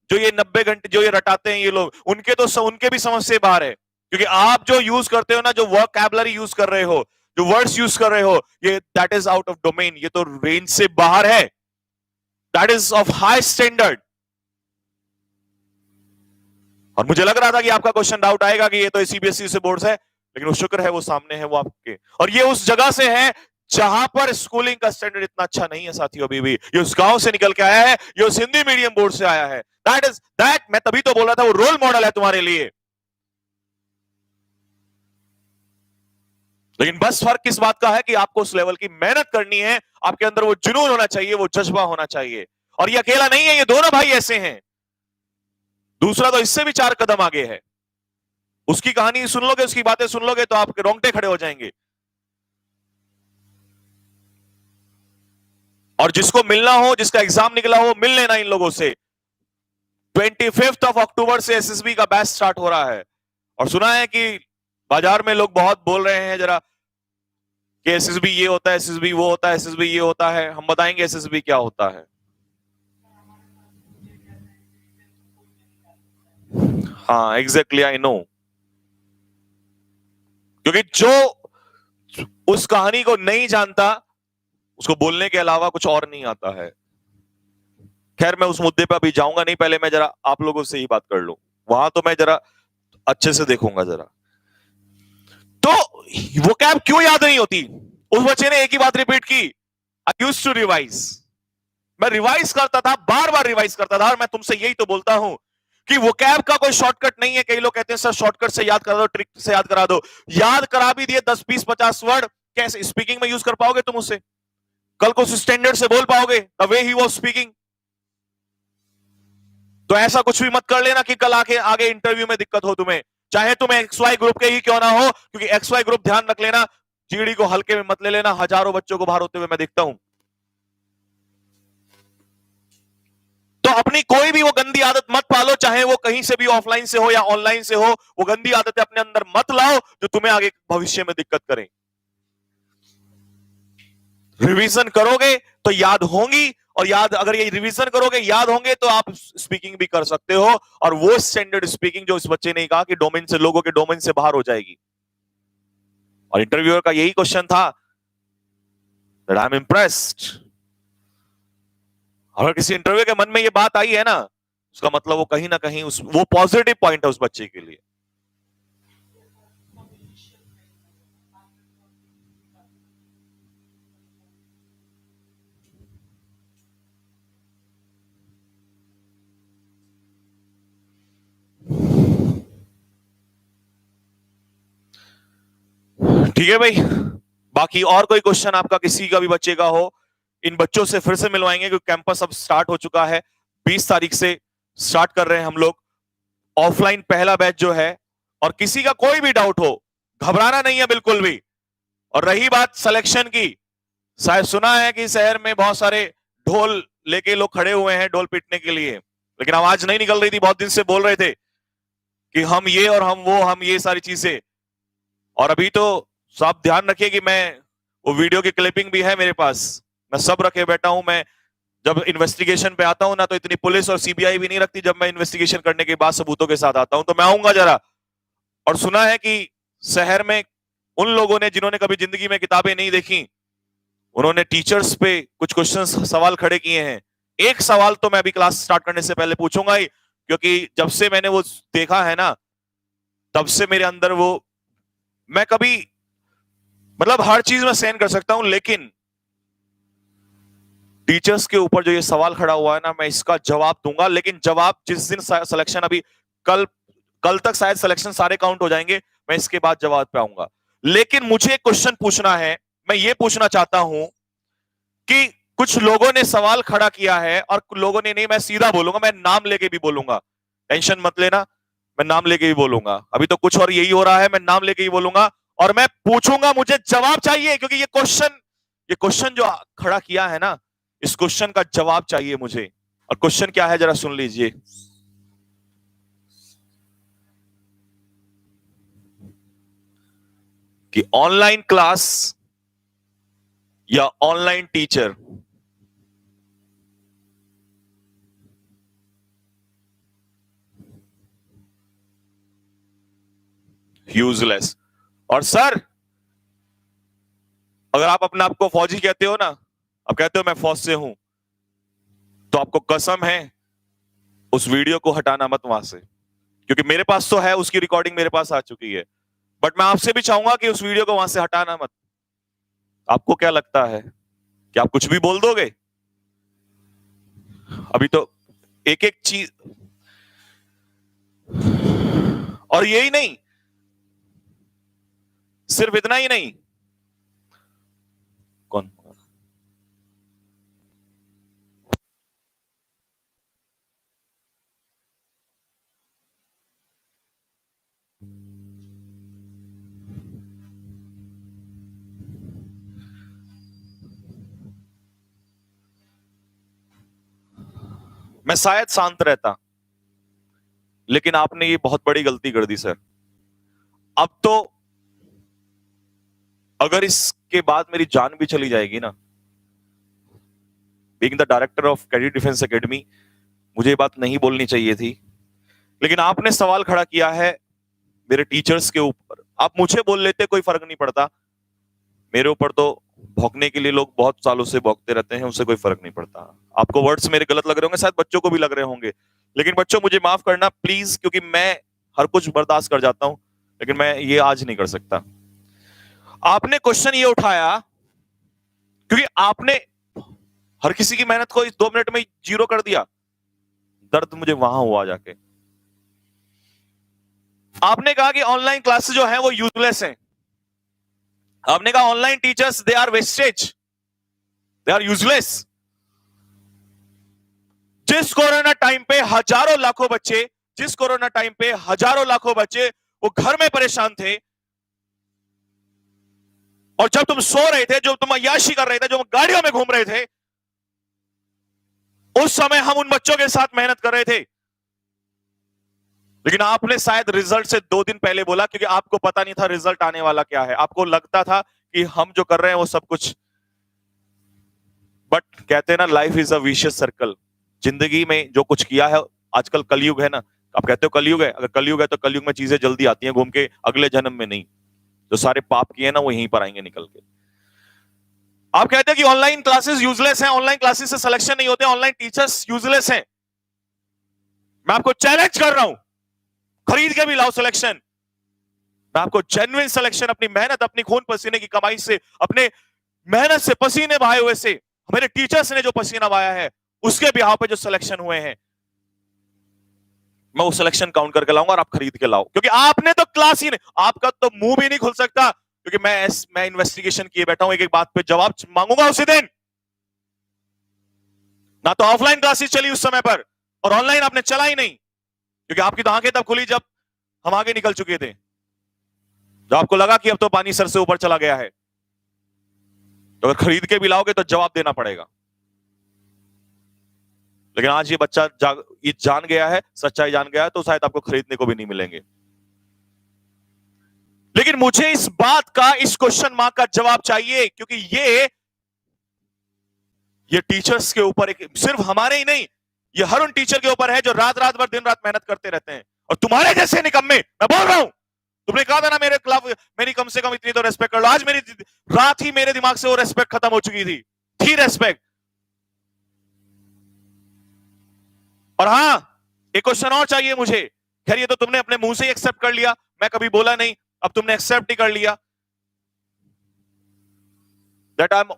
जो ये 90 घंटे जो ये रटाते हैं ये लोग, उनके भी समझ से बाहर है। क्योंकि आप जो यूज करते हो ना, जो वोकैबुलरी यूज कर रहे हो, जो वर्ड्स यूज कर रहे हो, ये that is out of domain, ये तो रेंज से बाहर है, that is of high standard. और मुझे लग रहा था कि आपका क्वेश्चन डाउट आएगा कि ये तो सीबीएसई से बोर्ड है, लेकिन वो शुक्र है वो सामने है, वो आपके, और ये उस जगह से है जहां पर स्कूलिंग का स्टैंडर्ड इतना अच्छा नहीं है साथियों। अभी भी ये उस गांव से निकल के आया है, ये उस हिंदी मीडियम बोर्ड से आया है। दैट मैं तभी तो बोल रहा था वो रोल मॉडल है तुम्हारे लिए। लेकिन बस फर्क किस बात का है कि आपको उस लेवल की मेहनत करनी है, आपके अंदर वो जुनून होना चाहिए, वो जज्बा होना चाहिए। और ये अकेला नहीं है, ये दोनों भाई ऐसे हैं। दूसरा तो इससे भी 4 कदम आगे है, उसकी कहानी सुन लोगे, उसकी बातें सुन लोगे तो आपके रोंगटे खड़े हो जाएंगे। और जिसको मिलना हो, जिसका एग्जाम निकला हो, मिल लेना इन लोगों से। 25 अक्टूबर से एसएसबी का बैच स्टार्ट हो रहा है, और सुना है कि बाजार में लोग बहुत बोल रहे हैं जरा कि एसएसबी ये होता है, एसएसबी वो होता है, एसएसबी ये होता है। हम बताएंगे एसएसबी क्या होता है। हाँ एग्जैक्टली, आई नो, क्योंकि जो उस कहानी को नहीं जानता उसको बोलने के अलावा कुछ और नहीं आता है। खैर मैं उस मुद्दे पर अभी जाऊंगा नहीं, पहले मैं जरा आप लोगों से ही बात कर लूं, वहां तो मैं जरा अच्छे से देखूंगा जरा। तो वो कैब क्यों याद नहीं होती? उस बच्चे ने एक ही बात रिपीट की आई यूज्ड टू रिवाइज, मैं रिवाइज करता था, बार बार रिवाइज करता था। और मैं तुमसे यही तो बोलता हूं कि वोकैब का कोई शॉर्टकट नहीं है। कई लोग कहते हैं सर शॉर्टकट से याद करा दो, ट्रिक से याद करा दो। याद करा भी दिए 10 20 50 वर्ड, कैसे स्पीकिंग में यूज कर पाओगे तुम उससे? कल को उस स्टैंडर्ड से बोल पाओगे the way he was speaking? तो ऐसा कुछ भी मत कर लेना कि कल आके आगे इंटरव्यू में दिक्कत हो तुम्हें, चाहे तुम XY ग्रुप के ही क्यों ना हो। क्योंकि XY ग्रुप, ध्यान रख लेना, जीडी को हल्के में मत ले लेना। हजारों बच्चों को बाहर होते हुए मैं देखता हूं। तो अपनी कोई भी वो गंदी आदत मत पालो, चाहे वो कहीं से भी ऑफलाइन से हो या ऑनलाइन से हो। वो गंदी आदतें अपने अंदर मत लाओ जो तुम्हें आगे भविष्य में दिक्कत करें। रिवीजन करोगे तो याद होंगी, और याद, अगर ये रिवीजन करोगे याद होंगे तो आप स्पीकिंग भी कर सकते हो। और वो स्टैंडर्ड स्पीकिंग जो इस बच्चे ने कहा कि डोमेन से, लोगों के डोमेन से बाहर हो जाएगी। और इंटरव्यूअर का यही क्वेश्चन था, दैट आई एम इम्प्रेस्ड। अगर किसी इंटरव्यू के मन में ये बात आई है ना, उसका मतलब वो कहीं ना कहीं वो पॉजिटिव पॉइंट है उस बच्चे के लिए। ठीक है भाई, बाकी और कोई क्वेश्चन आपका किसी का भी बच्चे का हो, इन बच्चों से फिर से मिलवाएंगे क्योंकि कैंपस अब स्टार्ट हो चुका है। 20 तारीख से स्टार्ट कर रहे हैं हम लोग ऑफलाइन पहला बैच जो है। और किसी का कोई भी डाउट हो, घबराना नहीं है बिल्कुल भी। और रही बात सिलेक्शन की, शायद सुना है कि शहर में बहुत सारे ढोल लेके लोग खड़े हुए हैं ढोल पीटने के लिए, लेकिन आवाज नहीं निकल रही थी। बहुत दिन से बोल रहे थे कि हम ये और हम वो, हम ये सारी चीजें। और अभी तो आप ध्यान रखिए कि मैं, वो वीडियो की क्लिपिंग भी है मेरे पास, मैं सब रखे बैठा हूं। मैं जब इन्वेस्टिगेशन पे आता हूं ना, तो इतनी पुलिस और सीबीआई भी नहीं रखती। जब मैं इन्वेस्टिगेशन करने के बाद सबूतों के साथ आता हूं, तो मैं आऊंगा जरा। और सुना है कि शहर में उन लोगों ने जिन्होंने कभी जिंदगी में किताबें नहीं देखी, उन्होंने टीचर्स पे कुछ क्वेश्चन, सवाल खड़े किए हैं। एक सवाल तो मैं अभी क्लास स्टार्ट करने से पहले पूछूंगा ही, क्योंकि जब से मैंने वो देखा है ना, तब से मेरे अंदर वो, मैं कभी, मतलब हर चीज में सहन कर सकता हूं, लेकिन टीचर्स के ऊपर जो ये सवाल खड़ा हुआ है ना, मैं इसका जवाब दूंगा। लेकिन जवाब जिस दिन सिलेक्शन, अभी कल कल तक शायद सिलेक्शन सारे काउंट हो जाएंगे, मैं इसके बाद जवाब पे आऊंगा। लेकिन मुझे एक क्वेश्चन पूछना है। मैं ये पूछना चाहता हूं कि कुछ लोगों ने सवाल खड़ा किया है, और लोगों ने नहीं, मैं सीधा बोलूंगा, मैं नाम लेके भी बोलूंगा, टेंशन मत लेना, मैं नाम लेके भी बोलूंगा। अभी तो कुछ और यही हो रहा है, मैं नाम लेके ही बोलूंगा और मैं पूछूंगा। मुझे जवाब चाहिए, क्योंकि ये क्वेश्चन जो खड़ा किया है ना, इस क्वेश्चन का जवाब चाहिए मुझे। और क्वेश्चन क्या है जरा सुन लीजिए। कि ऑनलाइन क्लास या ऑनलाइन टीचर, यूजलेस। और सर, अगर आप अपने आप को फौजी कहते हो ना, अब कहते हो मैं फौज से हूं, तो आपको कसम है उस वीडियो को हटाना मत वहां से, क्योंकि मेरे पास तो है, उसकी रिकॉर्डिंग मेरे पास आ चुकी है। बट मैं आपसे भी चाहूंगा कि उस वीडियो को वहां से हटाना मत। आपको क्या लगता है कि आप कुछ भी बोल दोगे? अभी तो एक एक चीज, और यही नहीं, सिर्फ इतना ही नहीं। कौन? मैं शायद शांत रहता, लेकिन आपने ये बहुत बड़ी गलती कर दी सर। अब तो अगर इसके बाद मेरी जान भी चली जाएगी ना, being the director of cadet defence academy, मुझे ये बात नहीं बोलनी चाहिए थी। लेकिन आपने सवाल खड़ा किया है मेरे टीचर्स के ऊपर। आप मुझे बोल लेते, कोई फर्क नहीं पड़ता। मेरे ऊपर तो भौंकने के लिए लोग बहुत सालों से भौंकते रहते हैं, उससे कोई फर्क नहीं पड़ता। आपको वर्ड्स मेरे गलत लग रहे होंगे, शायद बच्चों को भी लग रहे होंगे, लेकिन बच्चों मुझे माफ करना प्लीज, क्योंकि मैं हर कुछ बर्दाश्त कर जाता हूं, लेकिन मैं ये आज नहीं कर सकता। आपने क्वेश्चन ये उठाया क्योंकि आपने हर किसी की मेहनत को इस 2 मिनट में जीरो कर दिया। दर्द मुझे वहां हुआ जाके। आपने कहा कि ऑनलाइन क्लासेस जो है वो यूजलेस हैं। आपने कहा online teachers they are wastage, they are useless. जिस कोरोना टाइम पे हजारों लाखों बच्चे, जिस कोरोना टाइम पे हजारों लाखों बच्चे वो घर में परेशान थे, और जब तुम सो रहे थे, जो तुम अय्याशी कर रहे थे, जो गाड़ियों में घूम रहे थे, उस समय हम उन बच्चों के साथ मेहनत कर रहे थे। लेकिन आपने शायद रिजल्ट से 2 दिन पहले बोला, क्योंकि आपको पता नहीं था रिजल्ट आने वाला क्या है। आपको लगता था कि हम जो कर रहे हैं वो सब कुछ, बट कहते हैं ना, life is a vicious circle. जिंदगी में जो कुछ किया है, आजकल कलयुग है ना, आप कहते हो कलयुग है, अगर कलयुग है तो कलयुग में चीजें जल्दी आती हैं घूम के, अगले जन्म में नहीं। जो सारे पाप किए ना वो यहीं पर आएंगे निकल के। आप कहते हैं कि ऑनलाइन क्लासेस यूजलेस हैं, ऑनलाइन क्लासेस से सिलेक्शन नहीं होते, ऑनलाइन टीचर्स यूजलेस हैं। मैं आपको चैलेंज कर रहा हूं, खरीद के भी लाओ सिलेक्शन। मैं आपको जेन्युइन सिलेक्शन, अपनी मेहनत, अपनी खून पसीने की कमाई से, अपने मेहनत से, पसीने बहाए हुए से, मेरे टीचर्स ने जो पसीना बहाया है उसके बिहाव पे जो सिलेक्शन हुए हैं, मैं वो सिलेक्शन काउंट करके लाऊंगा और आप खरीद के लाओ। क्योंकि आपने तो क्लास ही नहीं, आपका तो मुंह भी नहीं खुल सकता, क्योंकि मैं इन्वेस्टिगेशन किए बैठा हूं, एक एक बात पे जवाब मांगूंगा उसी दिन। ना तो ऑफलाइन क्लासेस चली उस समय पर, और ऑनलाइन आपने चला ही नहीं, क्योंकि आपकी तो आंखें तब खुली जब हम आगे निकल चुके थे, जब आपको लगा कि अब तो पानी सर से ऊपर चला गया है। तो अगर खरीद के भी लाओगे तो जवाब देना पड़ेगा। लेकिन आज ये बच्चा ये जान गया है, सच्चाई जान गया है, तो शायद आपको खरीदने को भी नहीं मिलेंगे। लेकिन मुझे इस बात का, इस क्वेश्चन मार्क का जवाब चाहिए, क्योंकि ये टीचर्स के ऊपर, एक सिर्फ हमारे ही नहीं, ये हर उन टीचर के ऊपर है जो रात रात भर, दिन रात मेहनत करते रहते हैं। और तुम्हारे जैसे निकम्मे, मैं बोल रहा हूं, तुमने कहा था ना मेरे खिलाफ, मेरी कम से कम इतनी तो रेस्पेक्ट कर लो। आज मेरी रात ही मेरे दिमाग से वो रेस्पेक्ट खत्म हो चुकी थी रेस्पेक्ट। और हाँ, एक क्वेश्चन और चाहिए मुझे। खैर ये तो तुमने अपने मुंह से ही एक्सेप्ट कर लिया, मैं कभी बोला नहीं, अब तुमने एक्सेप्ट ही कर लिया that I am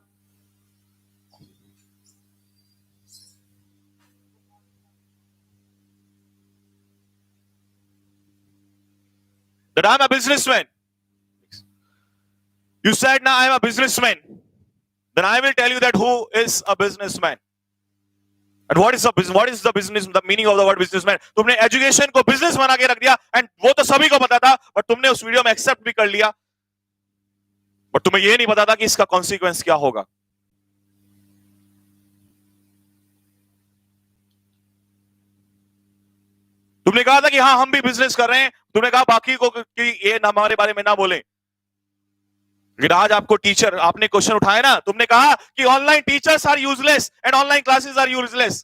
a businessman. You said now I am a businessman. Then I will tell you that who is a businessman. And what is the business, the meaning of the word businessman. तुमने education को business बना के रख दिया, and वो तो सभी को पता था, बट तुमने उस वीडियो में एक्सेप्ट भी कर लिया, बट तुम्हें ये नहीं पता था कि इसका कॉन्सिक्वेंस क्या होगा। तुमने कहा था कि हाँ हम भी बिजनेस कर रहे हैं, तुमने कहा बाकी को कि ये ना हमारे बारे में ना बोले। लेकिन आज आपको टीचर, आपने क्वेश्चन उठाया ना, तुमने कहा कि online teachers are useless and online classes are useless.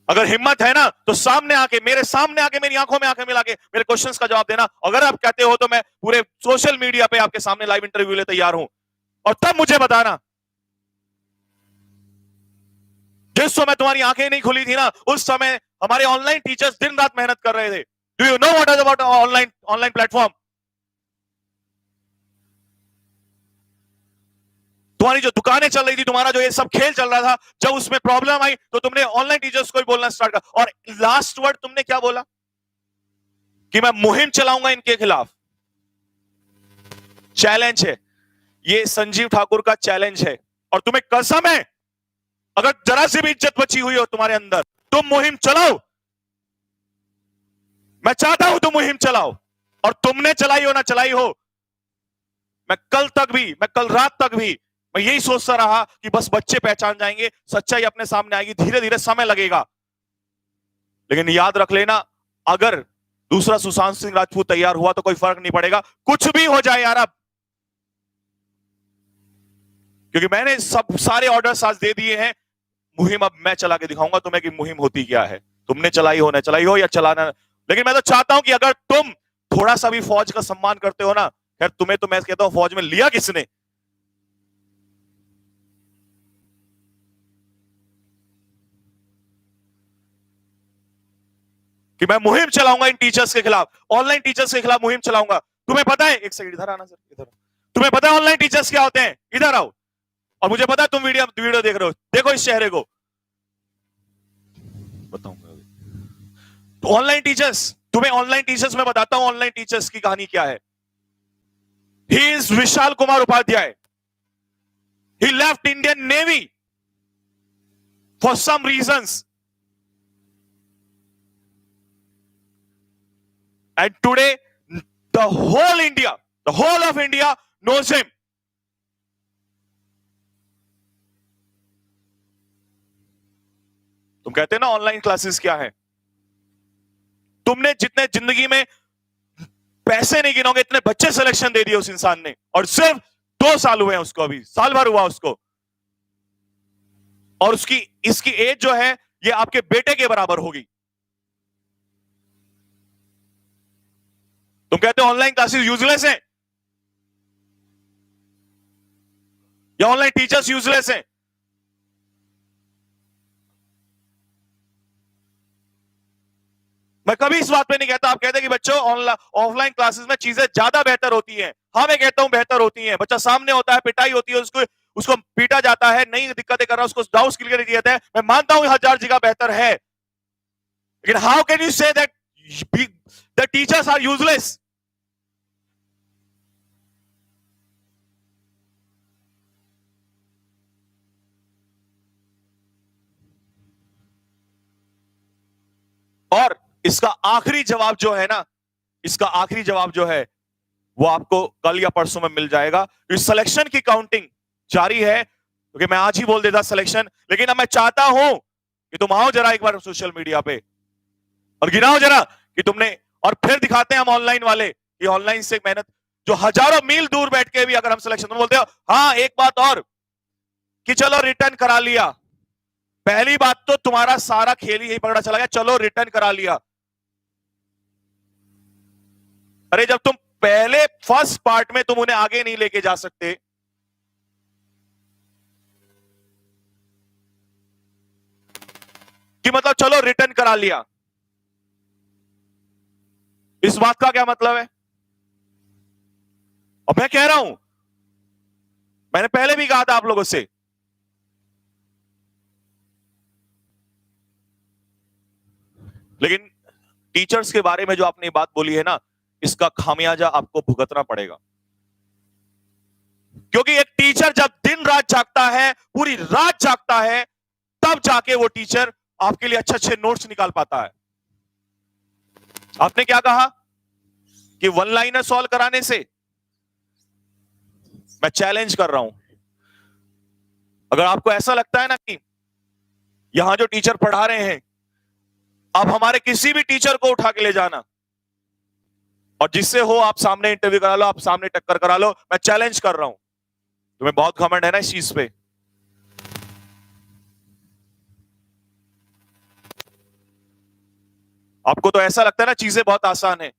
अगर हिम्मत है ना तो सामने आके, मेरे सामने आके, मेरी आंखों में आंखें मिला के मेरे क्वेश्चंस का जवाब देना। अगर आप कहते हो तो मैं पूरे सोशल मीडिया पे आपके सामने लाइव इंटरव्यू ले तैयार हूं, और तब मुझे बताना, जिस समय तुम्हारी आंखें नहीं खुली थी ना, उस समय हमारे ऑनलाइन टीचर्स दिन रात मेहनत कर रहे थे। Do you know what is about online platform? तुम्हारी जो दुकानें चल रही थी, तुम्हारा जो ये सब खेल चल रहा था, जब उसमें प्रॉब्लम आई तो तुमने ऑनलाइन टीचर्स को ही बोलना स्टार्ट कर। और लास्ट वर्ड तुमने क्या बोला? कि मैं मुहिम चलाऊंगा इनके खिलाफ। चैलेंज है ये, संजीव ठाकुर का चैलेंज है, और तुम्हें कसम है, अगर जरा सी भी इज्जत बची हुई हो तुम्हारे अंदर, तुम मुहिम चलाओ। मैं चाहता हूं तुम मुहिम चलाओ, और तुमने चलाई हो ना चलाई हो, मैं कल रात तक भी मैं यही सोचता रहा कि बस बच्चे पहचान जाएंगे, सच्चाई अपने सामने आएगी, धीरे धीरे समय लगेगा। लेकिन याद रख लेना, अगर दूसरा सुशांत सिंह राजपूत तैयार हुआ तो कोई फर्क नहीं पड़ेगा, कुछ भी हो जाए यार अब, क्योंकि मैंने सब सारे ऑर्डर्स आज दे दिए हैं। मुहिम अब मैं चला के दिखाऊंगा तुम्हें कि मुहिम होती क्या है। तुमने चलाई हो ना चलाई हो या चलाना, लेकिन मैं तो चाहता हूं कि अगर तुम थोड़ा सा भी फौज का सम्मान करते हो ना, खैर तुम्हें तो मैं कहता हूं फौज में लिया किसने? कि मैं मुहिम चलाऊंगा इन टीचर्स के खिलाफ, ऑनलाइन टीचर्स के खिलाफ मुहिम चलाऊंगा। तुम्हें पता है, एक सेकंड इधर आना सर, इधर। तुम्हें पता है ऑनलाइन टीचर्स क्या होते हैं? इधर आओ। और मुझे पता है तुम वीडियो देख रहे हो। देखो इस चेहरे को, बताऊंगा अभी। तो ऑनलाइन टीचर्स, तुम्हें ऑनलाइन टीचर्स में बताता हूं ऑनलाइन टीचर्स की कहानी क्या है। He is Vishal Kumar Upadhyay. He left Indian navy for some reasons, and today the whole of India knows him. तुम कहते हैं ना ऑनलाइन क्लासेस क्या है, तुमने जितने जिंदगी में पैसे नहीं गिनोगे इतने बच्चे सिलेक्शन दे दिए उस इंसान ने, और सिर्फ 2 साल हुए हैं उसको, अभी साल भर हुआ उसको, और इसकी एज जो है ये आपके बेटे के बराबर होगी। तुम कहते हो ऑनलाइन क्लासेस यूजलेस हैं या ऑनलाइन टीचर्स यूजलेस हैं। मैं कभी इस बात पे नहीं कहता, आप कहते कि बच्चों ऑफलाइन क्लासेस में चीजें ज्यादा बेहतर होती हैं। हाँ मैं कहता हूं बेहतर होती हैं, बच्चा सामने होता है, पिटाई होती है, उसको पीटा जाता है, नई दिक्कतें कर रहा है, उसको डाउट्स क्लियर किए जाते हैं। मैं मानता हूं 1000 जगह बेहतर है, लेकिन how can you say that the teachers are useless. और इसका आखिरी जवाब जो है ना, इसका आखिरी जवाब जो है वो आपको कल या परसों में मिल जाएगा। इस सिलेक्शन की काउंटिंग जारी है, क्योंकि मैं आज ही बोल देता सिलेक्शन, लेकिन अब मैं चाहता हूं कि तुम आओ जरा एक बार सोशल मीडिया पे और गिनाओ जरा कि तुमने, और फिर दिखाते हैं हम ऑनलाइन वाले कि ऑनलाइन से मेहनत, जो हजारों मील दूर बैठ के भी अगर हम सिलेक्शन, तुम बोलते हो हाँ एक बात और कि चलो रिटर्न करा लिया। पहली बात तो तुम्हारा सारा खेल ही पकड़ा चला गया, चलो रिटर्न करा लिया। अरे जब तुम पहले फर्स्ट पार्ट में तुम उन्हें आगे नहीं लेके जा सकते, कि मतलब चलो रिटर्न करा लिया, इस बात का क्या मतलब है। और मैं कह रहा हूं, मैंने पहले भी कहा था आप लोगों से, लेकिन टीचर्स के बारे में जो आपने बात बोली है ना, इसका खामियाजा आपको भुगतना पड़ेगा। क्योंकि एक टीचर जब दिन रात जागता है, पूरी रात जागता है, तब जाके वो टीचर आपके लिए अच्छे अच्छे नोट्स निकाल पाता है। आपने क्या कहा कि वन लाइनर सॉल्व कराने से, मैं चैलेंज कर रहा हूं, अगर आपको ऐसा लगता है ना कि यहां जो टीचर पढ़ा रहे हैं, आप हमारे किसी भी टीचर को उठा के ले जाना और जिससे हो आप सामने इंटरव्यू करा लो, आप सामने टक्कर करा लो, मैं चैलेंज कर रहा हूं। तुम्हें बहुत घमंड है ना इस चीज पे। आपको तो ऐसा लगता है ना चीजें बहुत आसान है,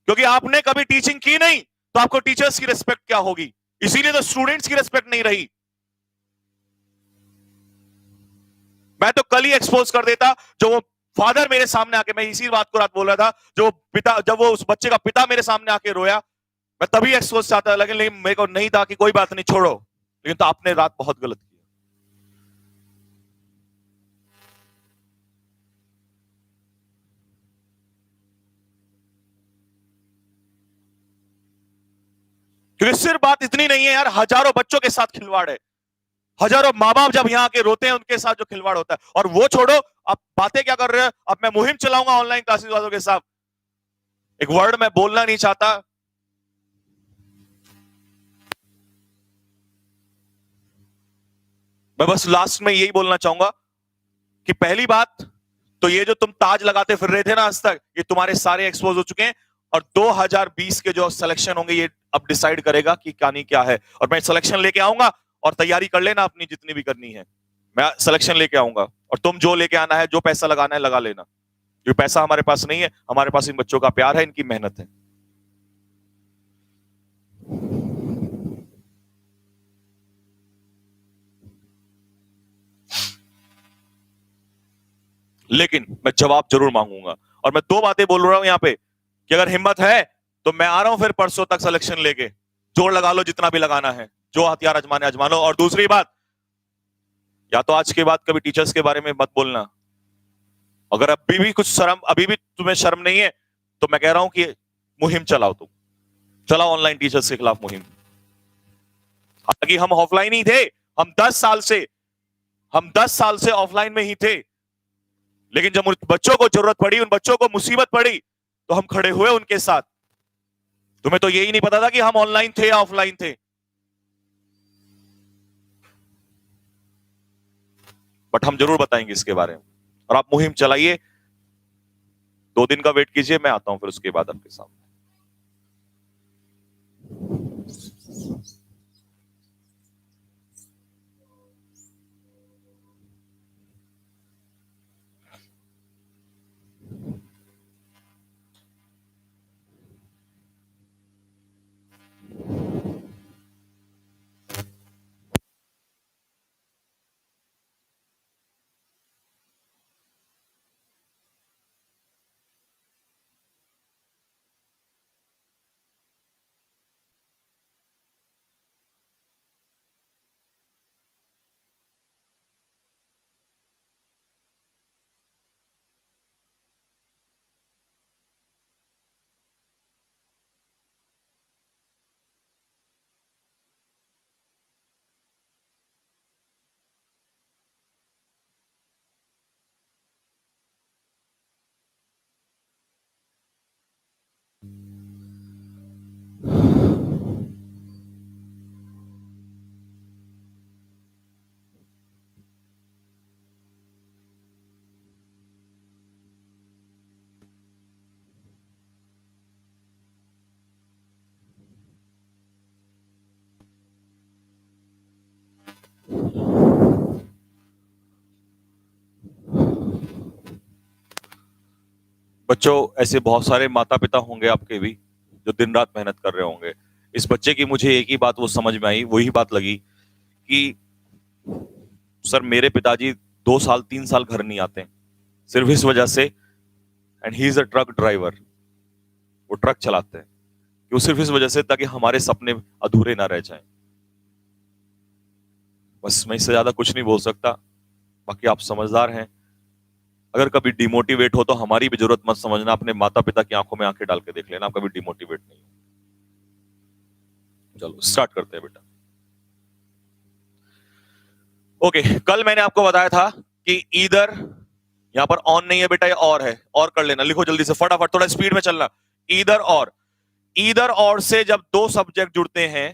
क्योंकि आपने कभी टीचिंग की नहीं, तो आपको टीचर्स की रिस्पेक्ट क्या होगी, इसीलिए तो स्टूडेंट्स की रिस्पेक्ट नहीं रही। मैं तो कल ही एक्सपोज कर देता, जो वो फादर मेरे सामने आके, मैं इसी बात को रात बोल रहा था, जो पिता, जब वो उस बच्चे का पिता मेरे सामने आके रोया, मैं तभी एक्सपोज चाहता, लेकिन मेरे को नहीं था कि कोई बात नहीं छोड़ो, लेकिन तो आपने रात बहुत गलत किया। क्योंकि सिर्फ बात इतनी नहीं है यार, हजारों बच्चों के साथ खिलवाड़ है, हजारों माँ बाप जब यहाँ आके रोते हैं उनके साथ जो खिलवाड़ होता है। और वो छोड़ो, आप बातें क्या कर रहे हो, अब मैं मुहिम चलाऊंगा ऑनलाइन क्लासेस वालों के साथ। एक वर्ड मैं बोलना नहीं चाहता, मैं बस लास्ट में यही बोलना चाहूंगा कि पहली बात तो ये जो तुम ताज लगाते फिर रहे थे ना आज तक, ये तुम्हारे सारे एक्सपोज हो चुके हैं, और 2020 के जो सिलेक्शन होंगे ये अब डिसाइड करेगा कि कहानी क्या है। और मैं सिलेक्शन लेके आऊंगा, और तैयारी कर लेना अपनी जितनी भी करनी है, मैं सिलेक्शन लेके आऊंगा, और तुम जो लेके आना है, जो पैसा लगाना है लगा लेना, क्योंकि पैसा हमारे पास नहीं है, हमारे पास इन बच्चों का प्यार है, इनकी मेहनत है। लेकिन मैं जवाब जरूर मांगूंगा, और मैं 2 बातें बोल रहा हूं यहां पे कि अगर हिम्मत है तो मैं आ रहा हूं फिर परसों तक सिलेक्शन लेके, जोर लगा लो जितना भी लगाना है, जो हथियार आजमाने आजमा लो। और दूसरी बात, या तो आज के बाद कभी टीचर्स के बारे में मत बोलना। अगर अभी भी तुम्हें शर्म नहीं है तो मैं कह रहा हूं कि मुहिम चलाओ, तुम चलाओ ऑनलाइन टीचर्स के खिलाफ मुहिम। हालांकि हम ऑफलाइन ही थे, हम 10 साल से ऑफलाइन में ही थे, लेकिन जब उन बच्चों को जरूरत पड़ी, उन बच्चों को मुसीबत पड़ी, तो हम खड़े हुए उनके साथ। तुम्हें तो यही नहीं पता था कि हम ऑनलाइन थे या ऑफलाइन थे। बट हम जरूर बताएंगे इसके बारे में, और आप मुहिम चलाइए। 2 दिन का वेट कीजिए, मैं आता हूं फिर उसके बाद आपके सामने। बच्चों, ऐसे बहुत सारे माता पिता होंगे आपके भी जो दिन रात मेहनत कर रहे होंगे। इस बच्चे की मुझे एक ही बात वो समझ में आई, वही बात लगी कि सर मेरे पिताजी 2 साल 3 साल घर नहीं आते सिर्फ इस वजह से, and he is a truck driver, वो ट्रक चलाते हैं, कि वो सिर्फ इस वजह से ताकि हमारे सपने अधूरे ना रह जाएं। बस मैं इससे ज्यादा कुछ नहीं बोल सकता। बाकी आप समझदार हैं, अगर कभी डिमोटिवेट हो तो हमारी भी जरूरत मत समझना, अपने माता पिता की आंखों में आंखें डाल के देख लेना, आप कभी डिमोटिवेट नहीं हो। चलो स्टार्ट करते हैं बेटा। ओके, कल मैंने आपको बताया था कि ईदर, यहां पर ऑन नहीं है बेटा, ये और है, और कर लेना, लिखो जल्दी से फटाफट, थोड़ा स्पीड में चलना। ईदर और से जब 2 सब्जेक्ट जुड़ते हैं,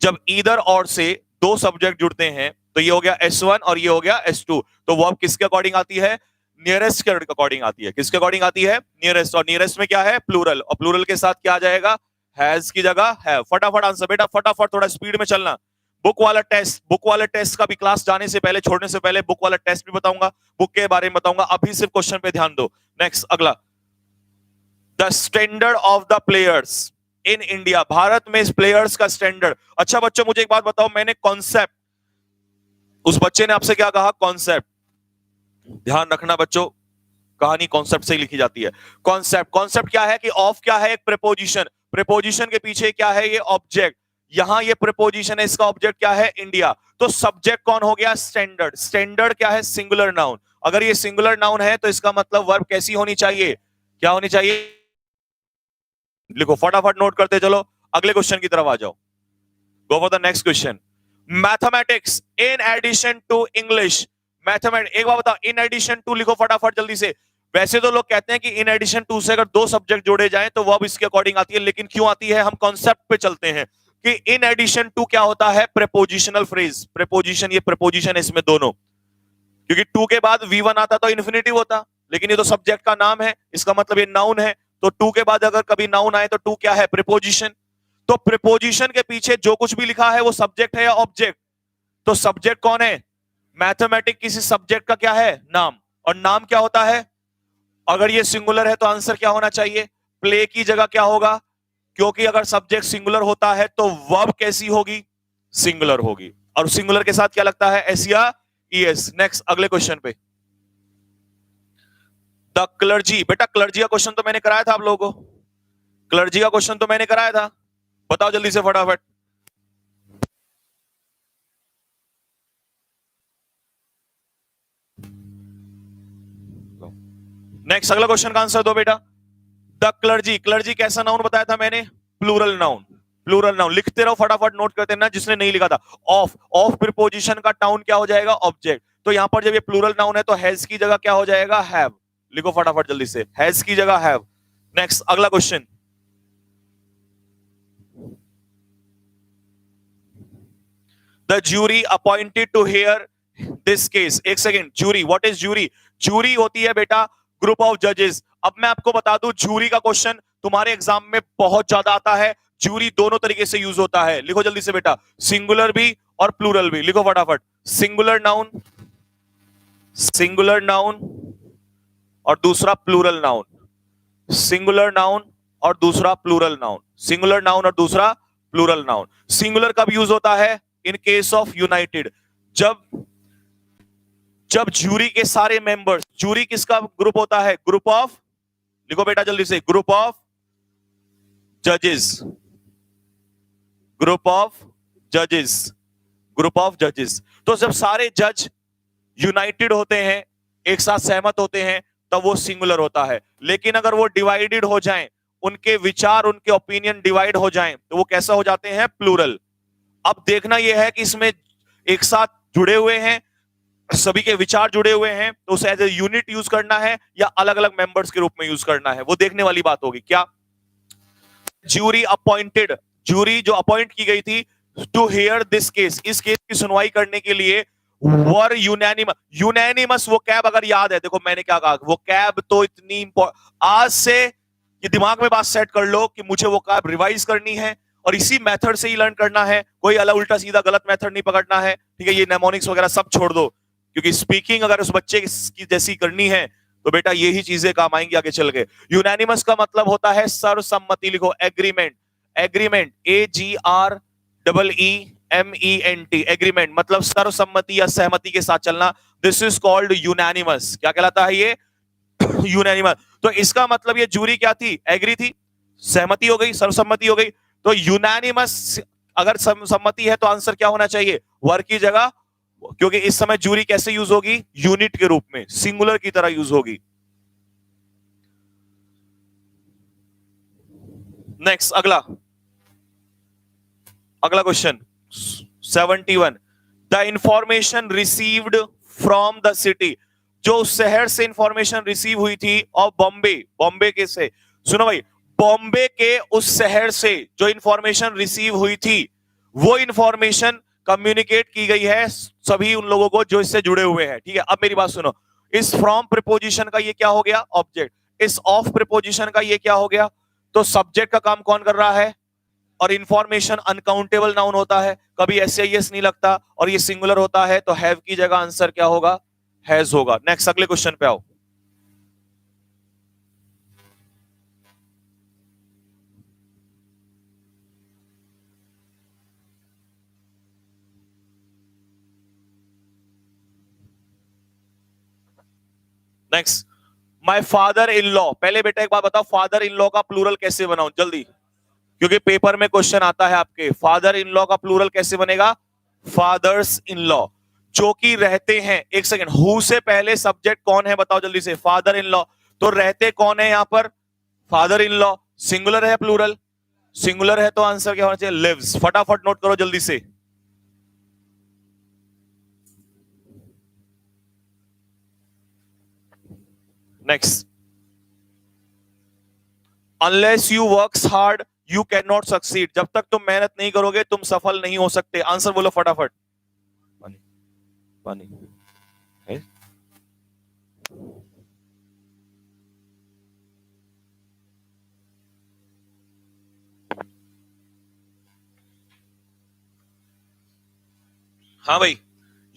जब ईदर और से 2 सब्जेक्ट जुड़ते हैं तो ये हो गया S1 और ये हो गया S2। तो वो अब किसके अकॉर्डिंग आती है? नियरेस्ट के अकॉर्डिंग आती है। किसके अकॉर्डिंग आती है? नियरेस्ट। और नियरेस्ट में क्या है? प्लूरल। और प्लूरल के साथ क्या आ जाएगा? हैज की जगह है। फटाफट आंसर बेटा, फटाफट, थोड़ा स्पीड में चलना। बुक वाला टेस्ट का भी क्लास जाने से पहले, छोड़ने से पहले बुक वाला टेस्ट भी बताऊंगा, बुक के बारे में बताऊंगा। अभी सिर्फ क्वेश्चन पे ध्यान दो। नेक्स्ट, अगला, the standard of the players in India. Bharat में इस प्लेयर्स का स्टैंडर्ड। अच्छा बच्चों, मुझे एक बात बताओ, मैंने कॉन्सेप्ट, उस बच्चे ने आपसे क्या कहा? कॉन्सेप्ट। ध्यान रखना बच्चों, कहानी कॉन्सेप्ट से ही लिखी जाती है। कॉन्सेप्ट क्या है? कि ऑफ क्या है? एक प्रीपोजिशन। प्रीपोजिशन के पीछे क्या है? ये ऑब्जेक्ट। यहां ये प्रीपोजिशन है, इसका ऑब्जेक्ट क्या है? इंडिया। तो सब्जेक्ट कौन हो गया? स्टैंडर्ड। स्टैंडर्ड क्या है? Singular noun. अगर ये सिंगुलर नाउन है तो इसका मतलब वर्ब कैसी होनी चाहिए? क्या होनी चाहिए? लिखो फटाफट, नोट करते चलो, अगले क्वेश्चन की तरफ आ जाओ। Go for the next question. Mathematics in addition to English. Mathematics, एक बार बताओ, इन एडिशन टू लिखो फटाफट जल्दी से। वैसे तो लोग कहते हैं कि इन एडिशन टू से अगर 2 सब्जेक्ट जोड़े जाएं तो वो अब इसके अकॉर्डिंग आती है, लेकिन क्यों आती है? हम कॉन्सेप्ट पे चलते हैं कि इन एडिशन टू क्या होता है? Prepositional phrase. प्रेपोजिशन, ये प्रेपोजिशन है इसमें दोनों, क्योंकि टू के बाद V1 आता तो इन्फिनेटिव होता, लेकिन ये तो सब्जेक्ट का नाम है, इसका मतलब ये नाउन है। तो टू के बाद अगर कभी नाउन आए तो टू क्या है? प्रीपोजिशन। तो प्रीपोजिशन के पीछे जो कुछ भी लिखा है वो सब्जेक्ट है या ऑब्जेक्ट? तो सब्जेक्ट कौन है? मैथमेटिक्स किसी सब्जेक्ट का क्या है? नाम। और नाम क्या होता है? अगर ये सिंगुलर है तो आंसर क्या होना चाहिए? प्ले की जगह क्या होगा? क्योंकि अगर सब्जेक्ट सिंगुलर होता है तो वर्ब कैसी होगी? सिंगुलर होगी। और सिंगुलर के साथ क्या लगता है? एस या ईएस। नेक्स्ट, अगले क्वेश्चन पे। The clergy. बेटा क्लर्जी का क्वेश्चन तो मैंने कराया था आप लोगों को, क्लर्जी का क्वेश्चन तो मैंने कराया था, बताओ जल्दी से, फटाफट। नेक्स्ट अगला क्वेश्चन का आंसर दो बेटा। द क्लर्जी, क्लर्जी कैसा नाउन बताया था मैंने? Plural noun. प्लूरल नाउन लिखते रहो, फटाफट नोट करते रहना जिसने नहीं लिखा था। ऑफ, ऑफ प्रीपोजिशन का टाउन क्या हो जाएगा? ऑब्जेक्ट। तो यहां पर जब ये प्लूरल नाउन है तो हैज की जगह क्या हो जाएगा? हैव। लिखो फटाफट जल्दी से, हैज की जगह हैव। नेक्स्ट अगला question. The jury appointed to hear this case. एक second, jury, what is jury? Jury होती है बेटा ग्रुप ऑफ जजेस। अब मैं आपको बता दूं, ज्यूरी का क्वेश्चन तुम्हारे एग्जाम में बहुत ज्यादा आता है। ज्यूरी दोनों तरीके से यूज होता है, लिखो जल्दी से बेटा, सिंगुलर भी और प्लूरल भी। लिखो फटाफट, सिंगुलर नाउन, सिंगुलर नाउन और दूसरा प्लूरल नाउन, सिंगुलर नाउन और दूसरा प्लूरल नाउन, सिंगुलर नाउन और दूसरा प्लूरल नाउन। सिंगुलर कब यूज होता है? इन केस ऑफ यूनाइटेड, जब जब ज्यूरी के सारे मेंबर्स, ज्यूरी किसका ग्रुप होता है? ग्रुप ऑफ, लिखो बेटा जल्दी से, ग्रुप ऑफ जजेस, ग्रुप ऑफ जजेस, ग्रुप ऑफ जजेस। तो जब सारे जज यूनाइटेड होते हैं, एक साथ सहमत होते हैं, तब वो सिंगुलर होता है। लेकिन अगर वो डिवाइडेड हो जाएं, उनके विचार, उनके ओपिनियन डिवाइड हो जाएं, तो वो कैसा हो जाते हैं? प्लूरल। अब देखना यह है कि इसमें एक साथ जुड़े हुए हैं, सभी के विचार जुड़े हुए हैं, तो उसे एज ए यूनिट यूज करना है या अलग अलग मेंबर्स के रूप में यूज करना है, वो देखने वाली बात होगी। क्या ज्यूरी अपॉइंटेड, ज्यूरी जो अपॉइंट की गई थी टू हियर दिस केस, इस केस की सुनवाई करने के लिए, वर यूनैनिमस। यूनैनिमस वो कैब अगर याद है, देखो मैंने क्या कहा, वो कैब तो इतनी आज से ये दिमाग में बात सेट कर लो कि मुझे वो कैब रिवाइज करनी है और इसी मेथड से ही लर्न करना है, कोई अलग उल्टा सीधा गलत मेथड नहीं पकड़ना है, ठीक है? ये नेमोनिक्स वगैरह सब छोड़ दो, क्योंकि स्पीकिंग अगर उस बच्चे की जैसी करनी है तो बेटा यही चीजें काम आएंगी आगे चल के। यूनैनिमस का मतलब होता है सर्वसम्मति, लिखो एग्रीमेंट, एग्रीमेंट, AGREEMENT, एग्रीमेंट मतलब सर्वसम्मति या सहमति के साथ चलना। This is called unanimous. क्या कहलाता है ये? यूनैनिमस। तो इसका मतलब ये जूरी क्या थी? एग्री थी, सहमति हो गई, सर्वसम्मति हो गई। तो यूनैनिमस अगर सम्मति है तो आंसर क्या होना चाहिए? वर की जगह, क्योंकि इस समय जूरी कैसे यूज होगी? यूनिट के रूप में, सिंगुलर की तरह यूज होगी। नेक्स्ट अगला, अगला question 71। The information received from the city, जो उस शहर से इंफॉर्मेशन रिसीव हुई थी, और बॉम्बे, बॉम्बे के से, सुनो भाई, बॉम्बे के उस शहर से जो इंफॉर्मेशन रिसीव हुई थी, वो इंफॉर्मेशन कम्युनिकेट की गई है सभी उन लोगों को जो इससे जुड़े हुए हैं, ठीक है? अब मेरी बात सुनो, इस फ्रॉम प्रीपोजिशन का ये क्या हो गया? ऑब्जेक्ट। इस ऑफ प्रीपोजिशन का ये क्या हो गया? तो सब्जेक्ट का काम कौन कर रहा है? और इंफॉर्मेशन अनकाउंटेबल नाउन होता है, कभी एस नहीं लगता, और ये सिंगुलर होता है, तो हैव की जगह आंसर क्या होगा? हैज होगा। नेक्स्ट अगले क्वेश्चन पे आओ। Next, my father in law. पहले बेटा एक बात बताओ, फादर इन लॉ का प्लूरल कैसे बनाऊं जल्दी, क्योंकि पेपर में क्वेश्चन आता है आपके। फादर इन लॉ का प्लूरल कैसे बनेगा? फादर्स इन लॉ, जो कि रहते हैं। एक सेकंड, हु से पहले सब्जेक्ट कौन है बताओ जल्दी से? Father in law. तो रहते कौन है यहां पर? Father in law. सिंगुलर है प्लूरल? सिंगुलर है, तो आंसर क्या होना चाहिए? लिव्स। फटाफट नोट करो जल्दी से। Next, unless you works hard you can not succeed, जब तक तुम मेहनत नहीं करोगे तुम सफल नहीं हो सकते। आंसर बोलो फटाफट। पानी, पानी है? हाँ भाई,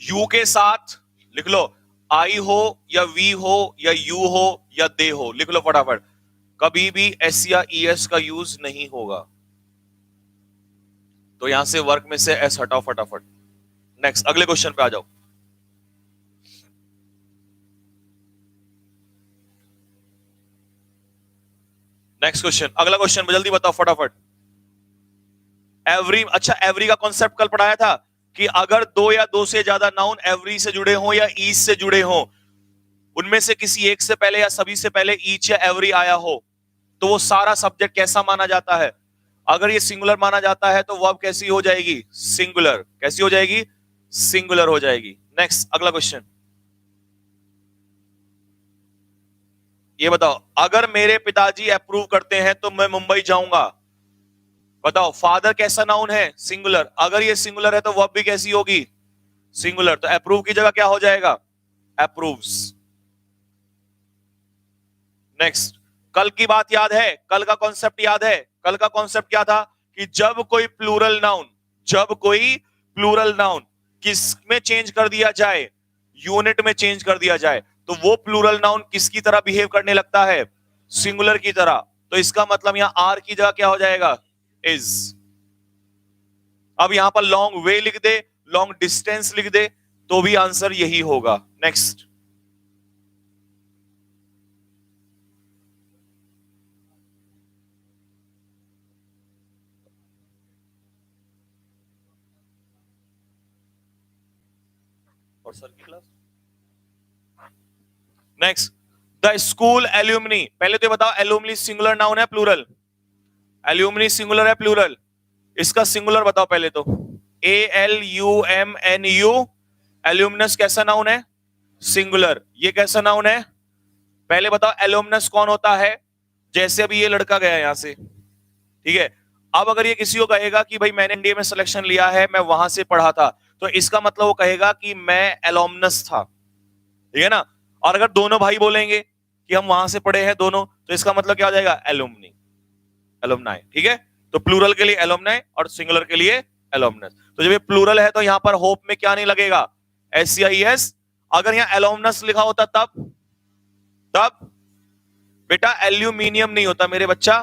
यू के साथ लिख लो, आई हो या वी हो या यू हो या दे हो, लिख लो फटाफट। कभी भी एस या ईएस का यूज नहीं होगा। तो यहां से वर्क में से एस हटाओ फटाफट। नेक्स्ट अगले क्वेश्चन पे आ जाओ। नेक्स्ट क्वेश्चन, अगला क्वेश्चन जल्दी बताओ फटाफट। एवरी, अच्छा एवरी का कॉन्सेप्ट कल पढ़ाया था कि अगर दो या दो से ज्यादा नाउन एवरी से जुड़े हों या ईज से जुड़े हों, उनमें से किसी एक से पहले या सभी से पहले ईच या एवरी आया हो, तो वो सारा सब्जेक्ट कैसा माना जाता है? अगर ये सिंगुलर माना जाता है तो वर्ब कैसी हो जाएगी? सिंगुलर। कैसी हो जाएगी? सिंगुलर हो जाएगी। नेक्स्ट, अगला क्वेश्चन, ये बताओ, अगर मेरे पिताजी अप्रूव करते हैं तो मैं मुंबई जाऊंगा। बताओ, फादर कैसा नाउन है? सिंगुलर। अगर ये सिंगुलर है तो वर्ब भी कैसी होगी? सिंगुलर। तो अप्रूव की जगह क्या हो जाएगा? अप्रूव्स। नेक्स्ट, कल की बात याद है? कल का कॉन्सेप्ट याद है? कल का कॉन्सेप्ट क्या था कि जब कोई प्लूरल नाउन किस में चेंज कर दिया जाए? यूनिट में चेंज कर दिया जाए, तो वो प्लूरल नाउन किसकी तरह बिहेव करने लगता है? सिंगुलर की तरह। तो इसका मतलब यहां आर की जगह क्या हो जाएगा? इज। अब यहां पर लॉन्ग वे लिख दे, लॉन्ग डिस्टेंस लिख दे, तो भी आंसर यही होगा। नेक्स्ट, और सर की class. Next, the school alumni. पहले तो बताओ, एल्यूमनी सिंगुलर नाउन है प्लूरल? एल्यूमनी सिंगुलर है प्लूरल? इसका सिंगुलर बताओ पहले तो। ALUMNU। एल्यूमनस कैसा नाउन है? सिंगुलर। ये कैसा नाउन है? पहले बताओ, एल्यूमनस कौन होता है? जैसे अभी ये लड़का गया यहां से, ठीक है। अब अगर ये किसी को कहेगा कि भाई मैंने इंडिया में सिलेक्शन लिया है, मैं वहां से पढ़ा था, तो इसका मतलब वो कहेगा कि मैं एलोमनस था, ठीक है ना। और अगर दोनों भाई बोलेंगे कि हम वहां से पढ़े हैं दोनों, तो इसका मतलब क्या हो जाएगा? एलुमनी, एलुमनाई, ठीक है। तो प्लूरल के लिए एलुमनाई और सिंगुलर के लिए एलोमनस। तो जब ये प्लूरल है तो यहां पर होप में क्या नहीं लगेगा? SCIS। अगर यहां एलोमनस लिखा होता तब तब बेटा एल्यूमिनियम नहीं होता मेरे बच्चा।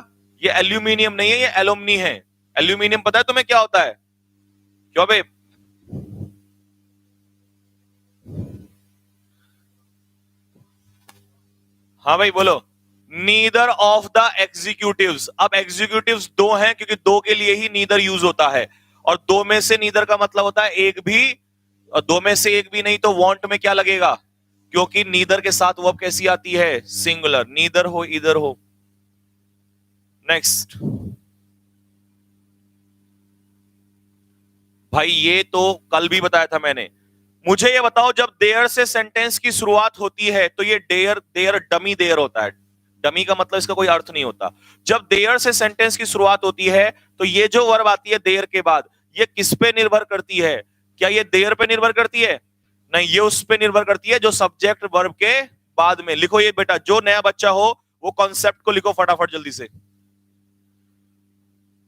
ये एल्यूमिनियम नहीं है, ये एलुमनी है। एल्यूमिनियम पता है तुम्हें क्या होता है? क्यों बे? हाँ भाई बोलो। Neither of the executives. अब एग्जीक्यूटिव्स दो हैं, क्योंकि दो के लिए ही नीदर यूज होता है, और दो में से नीदर का मतलब होता है एक भी, और दो में से एक भी नहीं तो वांट में क्या लगेगा? क्योंकि नीदर के साथ वर्ब कैसी आती है? सिंगुलर। नीदर हो, इधर हो। नेक्स्ट भाई, ये तो कल भी बताया था मैंने। मुझे ये बताओ, जब देयर से सेंटेंस की शुरुआत होती है तो ये देयर देयर डमी देयर होता है। डमी का मतलब इसका कोई अर्थ नहीं होता। जब देयर से सेंटेंस की शुरुआत होती है तो ये जो वर्ब आती है देयर के बाद, ये किस पे निर्भर करती है? क्या ये देयर पे निर्भर करती है? नहीं, ये उस पे निर्भर करती है जो सब्जेक्ट वर्ब के बाद में। लिखो ये बेटा, जो नया बच्चा हो वो कॉन्सेप्ट को लिखो फटाफट जल्दी से।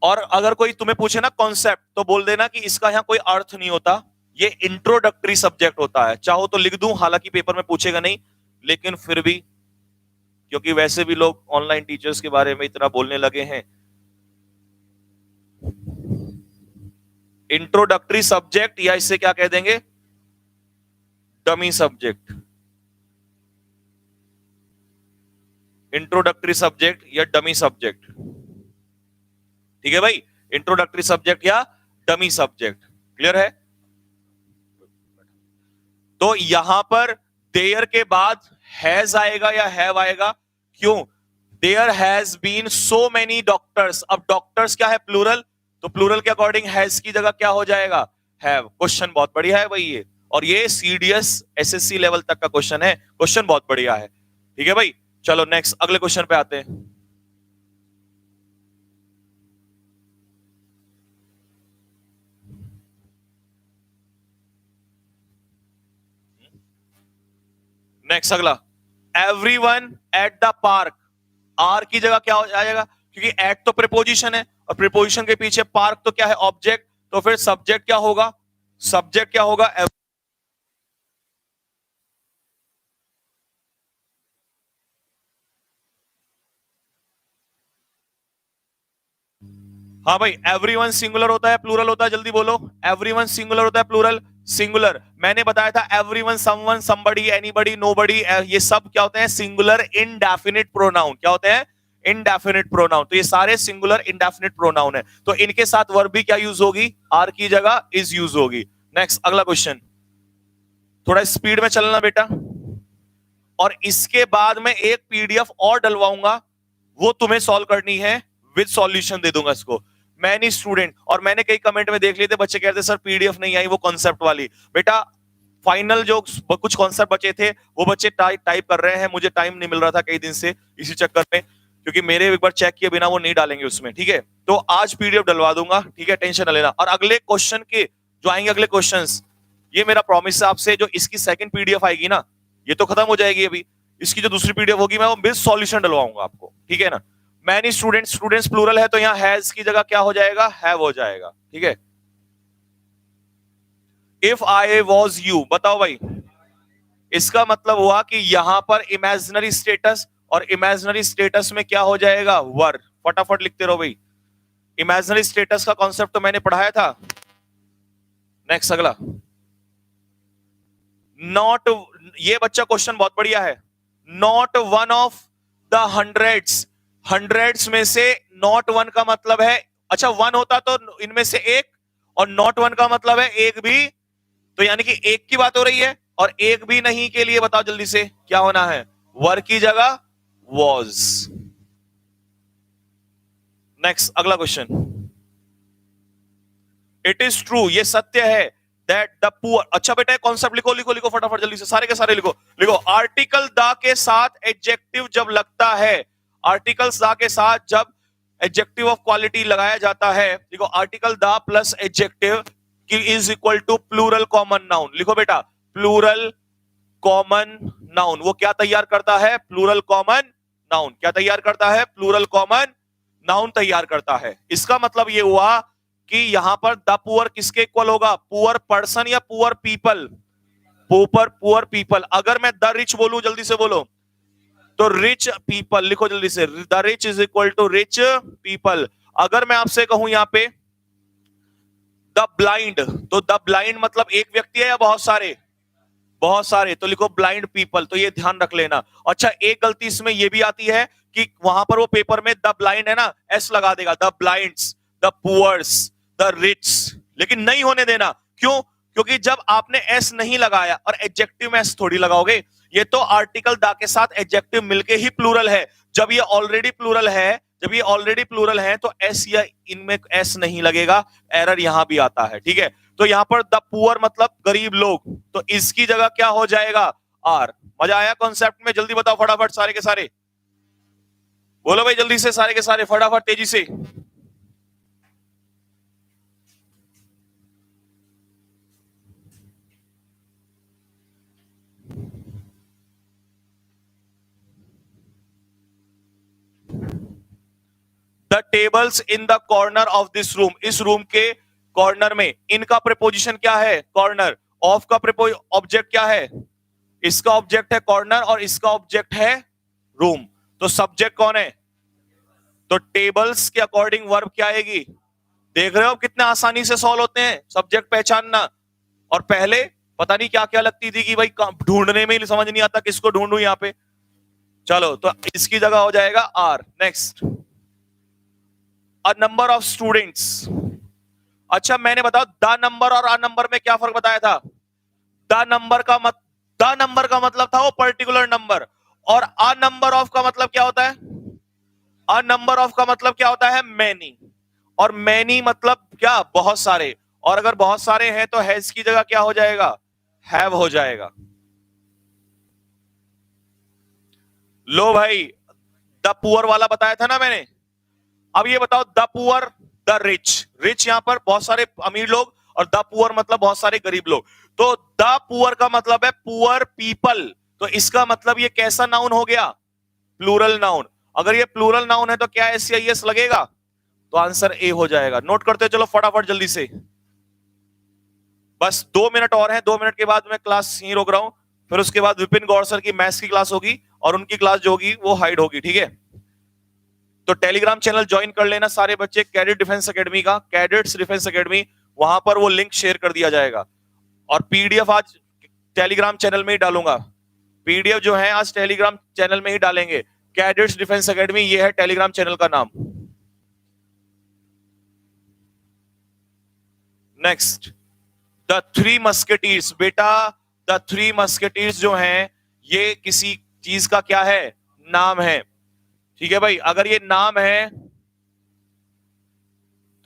और अगर कोई तुम्हें पूछे ना कॉन्सेप्ट, तो बोल देना कि इसका यहां कोई अर्थ नहीं होता, ये इंट्रोडक्टरी सब्जेक्ट होता है। चाहो तो लिख दूं, हालांकि पेपर में पूछेगा नहीं, लेकिन फिर भी, क्योंकि वैसे भी लोग ऑनलाइन टीचर्स के बारे में इतना बोलने लगे हैं। इंट्रोडक्टरी सब्जेक्ट, या इससे क्या कह देंगे? Dummy subject. इंट्रोडक्टरी सब्जेक्ट या डमी सब्जेक्ट, ठीक है भाई। इंट्रोडक्टरी सब्जेक्ट या डमी सब्जेक्ट, क्लियर है? तो यहां पर देयर के बाद हैज आएगा या हैव आएगा? क्यों? There has been so many doctors. अब डॉक्टर्स क्या है? प्लूरल। तो प्लूरल के अकॉर्डिंग हैज की जगह क्या हो जाएगा? हैव। क्वेश्चन बहुत बढ़िया है भाई ये, और ये CDS SSC लेवल तक का क्वेश्चन है। क्वेश्चन बहुत बढ़िया है, ठीक है भाई। चलो नेक्स्ट, अगले क्वेश्चन पे आते हैं। नेक्स्ट अगला, everyone at the park. Are की जगह क्या हो जाएगा? क्योंकि एट तो प्रीपोजिशन है, और प्रीपोजिशन के पीछे पार्क तो क्या है? ऑब्जेक्ट। तो फिर सब्जेक्ट क्या होगा? सब्जेक्ट क्या होगा? हाँ भाई, एवरीवन सिंगुलर होता है प्लूरल होता है? जल्दी बोलो, एवरीवन सिंगुलर होता है प्लूरल? सिंगुलर। मैंने बताया था everyone, someone, somebody, anybody, nobody, ये सब क्या होते हैं? Singular indefinite pronoun. क्या होते हैं? Indefinite pronoun. तो ये सारे सिंगुलर इनडेफिनिट प्रोनाउन है, तो इनके साथ वर्ब भी क्या यूज होगी? आर की जगह इज यूज होगी। नेक्स्ट, अगला क्वेश्चन। थोड़ा स्पीड में चलना बेटा। और इसके बाद मैं एक पीडीएफ और डलवाऊंगा, वो तुम्हें सॉल्व करनी है, विद सॉल्यूशन दे दूंगा इसको। मैनी स्टूडेंट, और मैंने कई कमेंट में देख लिए थे, बच्चे कहते सर पीडीएफ नहीं आई, वो कॉन्सेप्ट वाली। बेटा फाइनल जो कुछ कॉन्सेप्ट बचे थे वो बच्चे टाइप कर रहे हैं, मुझे टाइम नहीं मिल रहा था कई दिन से इसी चक्कर में, क्योंकि मेरे एक बार चेक किए बिना वो नहीं डालेंगे उसमें, ठीक है। तो आज पीडीएफ डलवा दूंगा, ठीक है, टेंशन न लेना। और अगले क्वेश्चन के जो आएंगे, अगले क्वेश्चंस, ये मेरा प्रॉमिस है आपसे, जो इसकी सेकंड पीडीएफ आएगी ना, ये तो खत्म हो जाएगी अभी, इसकी जो दूसरी पीडीएफ होगी मैं वो विद सॉल्यूशन डलवाऊंगा आपको, ठीक है ना। मैनी स्टूडेंट्स, स्टूडेंट्स प्लूरल है तो यहाँ हैज की जगह क्या हो जाएगा, हैव हो जाएगा, ठीक है। इफ आई वॉज यू, बताओ भाई, इसका मतलब हुआ कि यहां पर इमेजिनरी स्टेटस, और इमेजिनरी स्टेटस में क्या हो जाएगा, वर। फटाफट लिखते रहो भाई, इमेजिनरी स्टेटस का कॉन्सेप्ट तो मैंने पढ़ाया था। नेक्स्ट अगला, नॉट, ये बच्चा क्वेश्चन बहुत बढ़िया है, not one of the hundreds, hundreds में से नॉट वन का मतलब है, अच्छा वन होता तो इनमें से एक, और नॉट वन का मतलब है एक भी, तो यानी कि एक की बात हो रही है, और एक भी नहीं के लिए बताओ जल्दी से क्या होना है, वर की जगह वॉज। नेक्स्ट अगला क्वेश्चन, इट इज ट्रू, ये सत्य है, दैट द पुअर, अच्छा बेटा कॉन्सेप्ट लिखो लिखो लिखो फटाफट जल्दी से, सारे के सारे लिखो लिखो। आर्टिकल द के साथ एडजेक्टिव जब लगता है, आर्टिकल द के साथ जब एडजेक्टिव ऑफ क्वालिटी लगाया जाता है, देखो आर्टिकल द प्लस एडजेक्टिव की is equal to plural common noun. लिखो बेटा, प्लूरल कॉमन नाउन, वो क्या तैयार करता है, प्लूरल कॉमन नाउन। क्या तैयार करता है, प्लूरल कॉमन नाउन तैयार करता है। इसका मतलब ये हुआ कि यहां पर द पुअर किसके इक्वल होगा, पुअर पर्सन या पुअर पीपल, पुअर पीपल। अगर मैं द रिच बोलूं, जल्दी से बोलो, तो रिच पीपल, लिखो जल्दी से, the rich is equal to rich people. अगर मैं आपसे कहूं यहां पे द ब्लाइंड, तो द ब्लाइंड मतलब एक व्यक्ति है या बहुत सारे, बहुत सारे, तो लिखो ब्लाइंड पीपल, तो ये ध्यान रख लेना। अच्छा एक गलती इसमें ये भी आती है कि वहां पर वो पेपर में द ब्लाइंड है ना, एस लगा देगा, the blinds, the poors, the rich, लेकिन नहीं होने देना। क्यों, क्योंकि जब आपने एस नहीं लगाया, और एडजेक्टिव में एस थोड़ी लगाओगे, ये तो आर्टिकल द के साथ एडजेक्टिव मिलके ही प्लूरल है। जब ये ऑलरेडी प्लूरल है, जब ये ऑलरेडी प्लूरल है तो एस या इनमें एस नहीं लगेगा, एरर यहां भी आता है, ठीक है। तो यहां पर द पुअर मतलब गरीब लोग, तो इसकी जगह क्या हो जाएगा, आर। मजा आया कॉन्सेप्ट में, जल्दी बताओ फटाफट सारे के सारे, बोलो भाई जल्दी से सारे के सारे फटाफट तेजी से। The tables in the corner of this room, इस रूम के कॉर्नर में, इनका प्रीपोजिशन क्या है, कॉर्नर। ऑफ का ऑब्जेक्ट क्या है, इसका ऑब्जेक्ट है कॉर्नर, और इसका ऑब्जेक्ट है रूम, तो सब्जेक्ट कौन है, तो टेबल्स के अकॉर्डिंग वर्ब क्या आएगी। देख रहे हो कितने आसानी से सॉल्व होते हैं सब्जेक्ट पहचानना, और पहले पता नहीं क्या क्या लगती थी कि भाई ढूंढने में ही समझ नहीं आता किसको ढूंढूं यहाँ पे। चलो तो इसकी जगह हो जाएगा are. Next, a number of students. अच्छा मैंने बताओ द नंबर और अ नंबर में क्या फर्क बताया था, द नंबर का मतलब था वो पर्टिकुलर नंबर, और अ नंबर ऑफ का मतलब क्या होता है, अ नंबर ऑफ का मतलब क्या होता है, मैनी, और मैनी मतलब क्या, बहुत सारे, और अगर बहुत सारे हैं तो हैज की जगह क्या हो जाएगा, हैव हो जाएगा। लो भाई, द पुअर वाला बताया था ना मैंने। अब ये बताओ the poor, the rich, rich यहां पर बहुत सारे अमीर लोग, और द पुअर मतलब बहुत सारे गरीब लोग। तो द पुअर का मतलब है पुअर पीपल, तो इसका मतलब ये कैसा नाउन हो गया, प्लूरल नाउन। अगर ये प्लूरल नाउन है तो क्या एस या एस लगेगा, तो आंसर ए हो जाएगा। नोट करते चलो फटाफट जल्दी से, बस 2 मिनट और हैं, 2 मिनट के बाद मैं क्लास यहीं रोक रहा हूं, फिर उसके बाद विपिन गौर सर की मैथ्स की क्लास होगी, और उनकी क्लास जो होगी वो हाइड होगी, ठीक है। तो टेलीग्राम चैनल ज्वाइन कर लेना सारे बच्चे, कैडेट डिफेंस एकेडमी का, कैडेट्स डिफेंस एकेडमी, वहां पर वो लिंक शेयर कर दिया जाएगा। और पीडीएफ आज टेलीग्राम चैनल में ही डालूंगा, पीडीएफ जो है आज टेलीग्राम चैनल में ही डालेंगे। कैडेट्स डिफेंस एकेडमी, ये है टेलीग्राम चैनल का नाम। Next, the three musketeers. बेटा द थ्री मस्केटीर्स जो हैं, ये किसी चीज का क्या है, नाम है। ठीक है भाई, अगर ये नाम है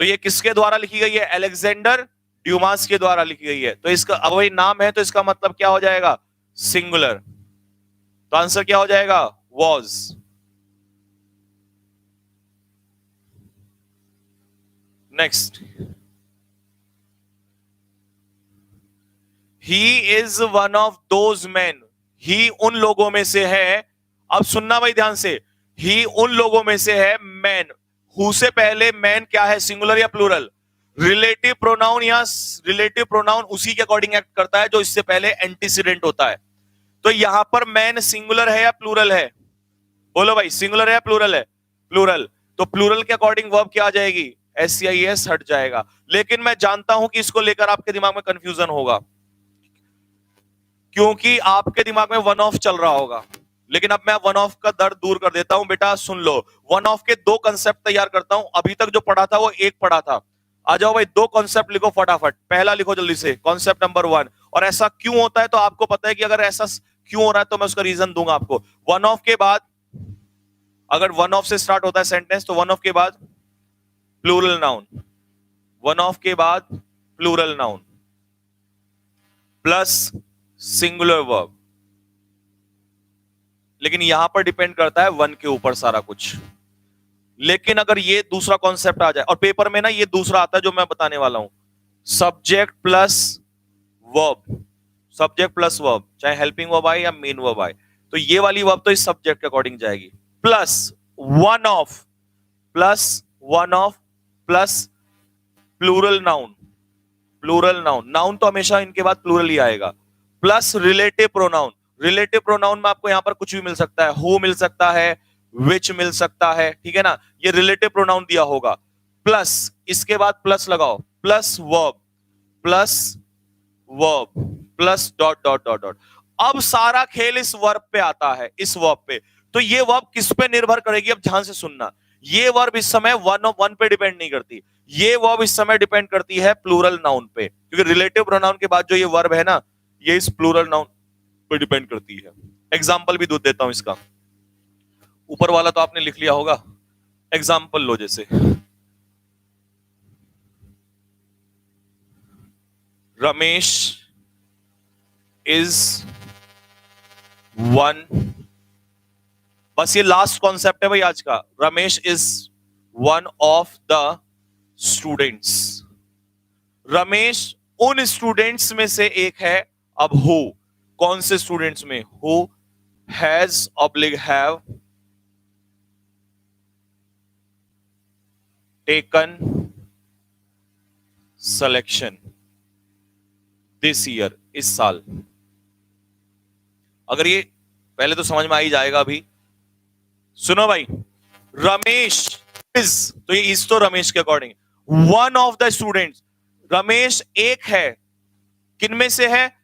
तो ये किसके द्वारा लिखी गई है, अलेक्जेंडर ड्यूमास के द्वारा लिखी गई है। तो इसका अब वही नाम है तो इसका मतलब क्या हो जाएगा, सिंगुलर। तो आंसर क्या हो जाएगा, was. Next, he is one of those man, he उन लोगों में से है। अब सुनना भाई ध्यान से, ही उन लोगों में से है, मैन, हु से पहले मैन क्या है, सिंगुलर या प्लूरल, रिलेटिव प्रोनाउन या रिलेटिव प्रोनाउन उसी के अकॉर्डिंग एक्ट करता है जो इससे पहले एंटीसीडेंट होता है। तो यहां पर मैन सिंगुलर है या प्लूरल है, बोलो भाई, सिंगुलर है या प्लूरल है, प्लूरल। तो प्लूरल के अकॉर्डिंग वर्ब क्या आ जाएगी, एस हट जाएगा। लेकिन मैं जानता हूं कि इसको लेकर आपके दिमाग में कंफ्यूजन होगा, क्योंकि आपके दिमाग में वन ऑफ चल रहा होगा। लेकिन अब मैं वन ऑफ का दर्द दूर कर देता हूं, बेटा सुन लो। वन ऑफ के दो कंसेप्ट तैयार करता हूं, अभी तक जो पढ़ा था वो एक पढ़ा था। आ जाओ भाई, दो कॉन्सेप्ट लिखो फटाफट। पहला लिखो जल्दी से, कॉन्सेप्ट नंबर 1। और ऐसा क्यों होता है तो आपको पता है कि अगर ऐसा क्यों हो रहा है तो मैं उसका रीजन दूंगा आपको। वन ऑफ के बाद, अगर वन ऑफ से स्टार्ट होता है सेंटेंस तो वन ऑफ के बाद प्लूरल नाउन, वन ऑफ के बाद plural noun plus singular verb. लेकिन यहां पर डिपेंड करता है वन के ऊपर सारा कुछ। लेकिन अगर ये दूसरा कॉन्सेप्ट आ जाए, और पेपर में ना ये दूसरा आता है जो मैं बताने वाला हूं, subject plus verb, subject plus verb, चाहे हेल्पिंग वर्ब आए या मेन वर्ब आए, तो ये वाली वर्ब तो इस सब्जेक्ट के अकॉर्डिंग जाएगी, plus one of, plus one of, plus plural noun, plural noun, noun तो हमेशा इनके बाद प्लूरल ही आएगा, plus relative pronoun. Relative pronoun में आपको यहां पर कुछ भी मिल सकता है, हु मिल सकता है, विच मिल सकता है, ठीक है ना, ये रिलेटिव प्रोनाउन दिया होगा। प्लस इसके बाद प्लस लगाओ, plus verb, plus verb, plus dot dot dot dot. अब सारा खेल इस वर्ब पे आता है, इस वर्ब पे। तो ये वर्ब किस पे निर्भर करेगी, अब ध्यान से सुनना। ये वर्ब इस समय वन पे डिपेंड नहीं करती, ये वर्ब इस समय डिपेंड करती है प्लूरल नाउन पे, क्योंकि रिलेटिव प्रोनाउन के बाद जो ये वर्ब है ना, ये इस प्लूरल नाउन पे डिपेंड करती है। एग्जाम्पल भी दो देता हूं इसका, ऊपर वाला तो आपने लिख लिया होगा। एग्जाम्पल लो, जैसे रमेश इज वन, बस ये लास्ट कॉन्सेप्ट है भाई आज का। Ramesh is one of the students, Ramesh उन स्टूडेंट्स में से एक है। अब हु, कौन से स्टूडेंट्स में, who has oblique have taken selection this year, इस साल। अगर ये पहले तो समझ में आ ही जाएगा अभी, सुनो भाई, रमेश इज, तो ये इज तो रमेश के according, one of the students, Ramesh एक है, किन में से है,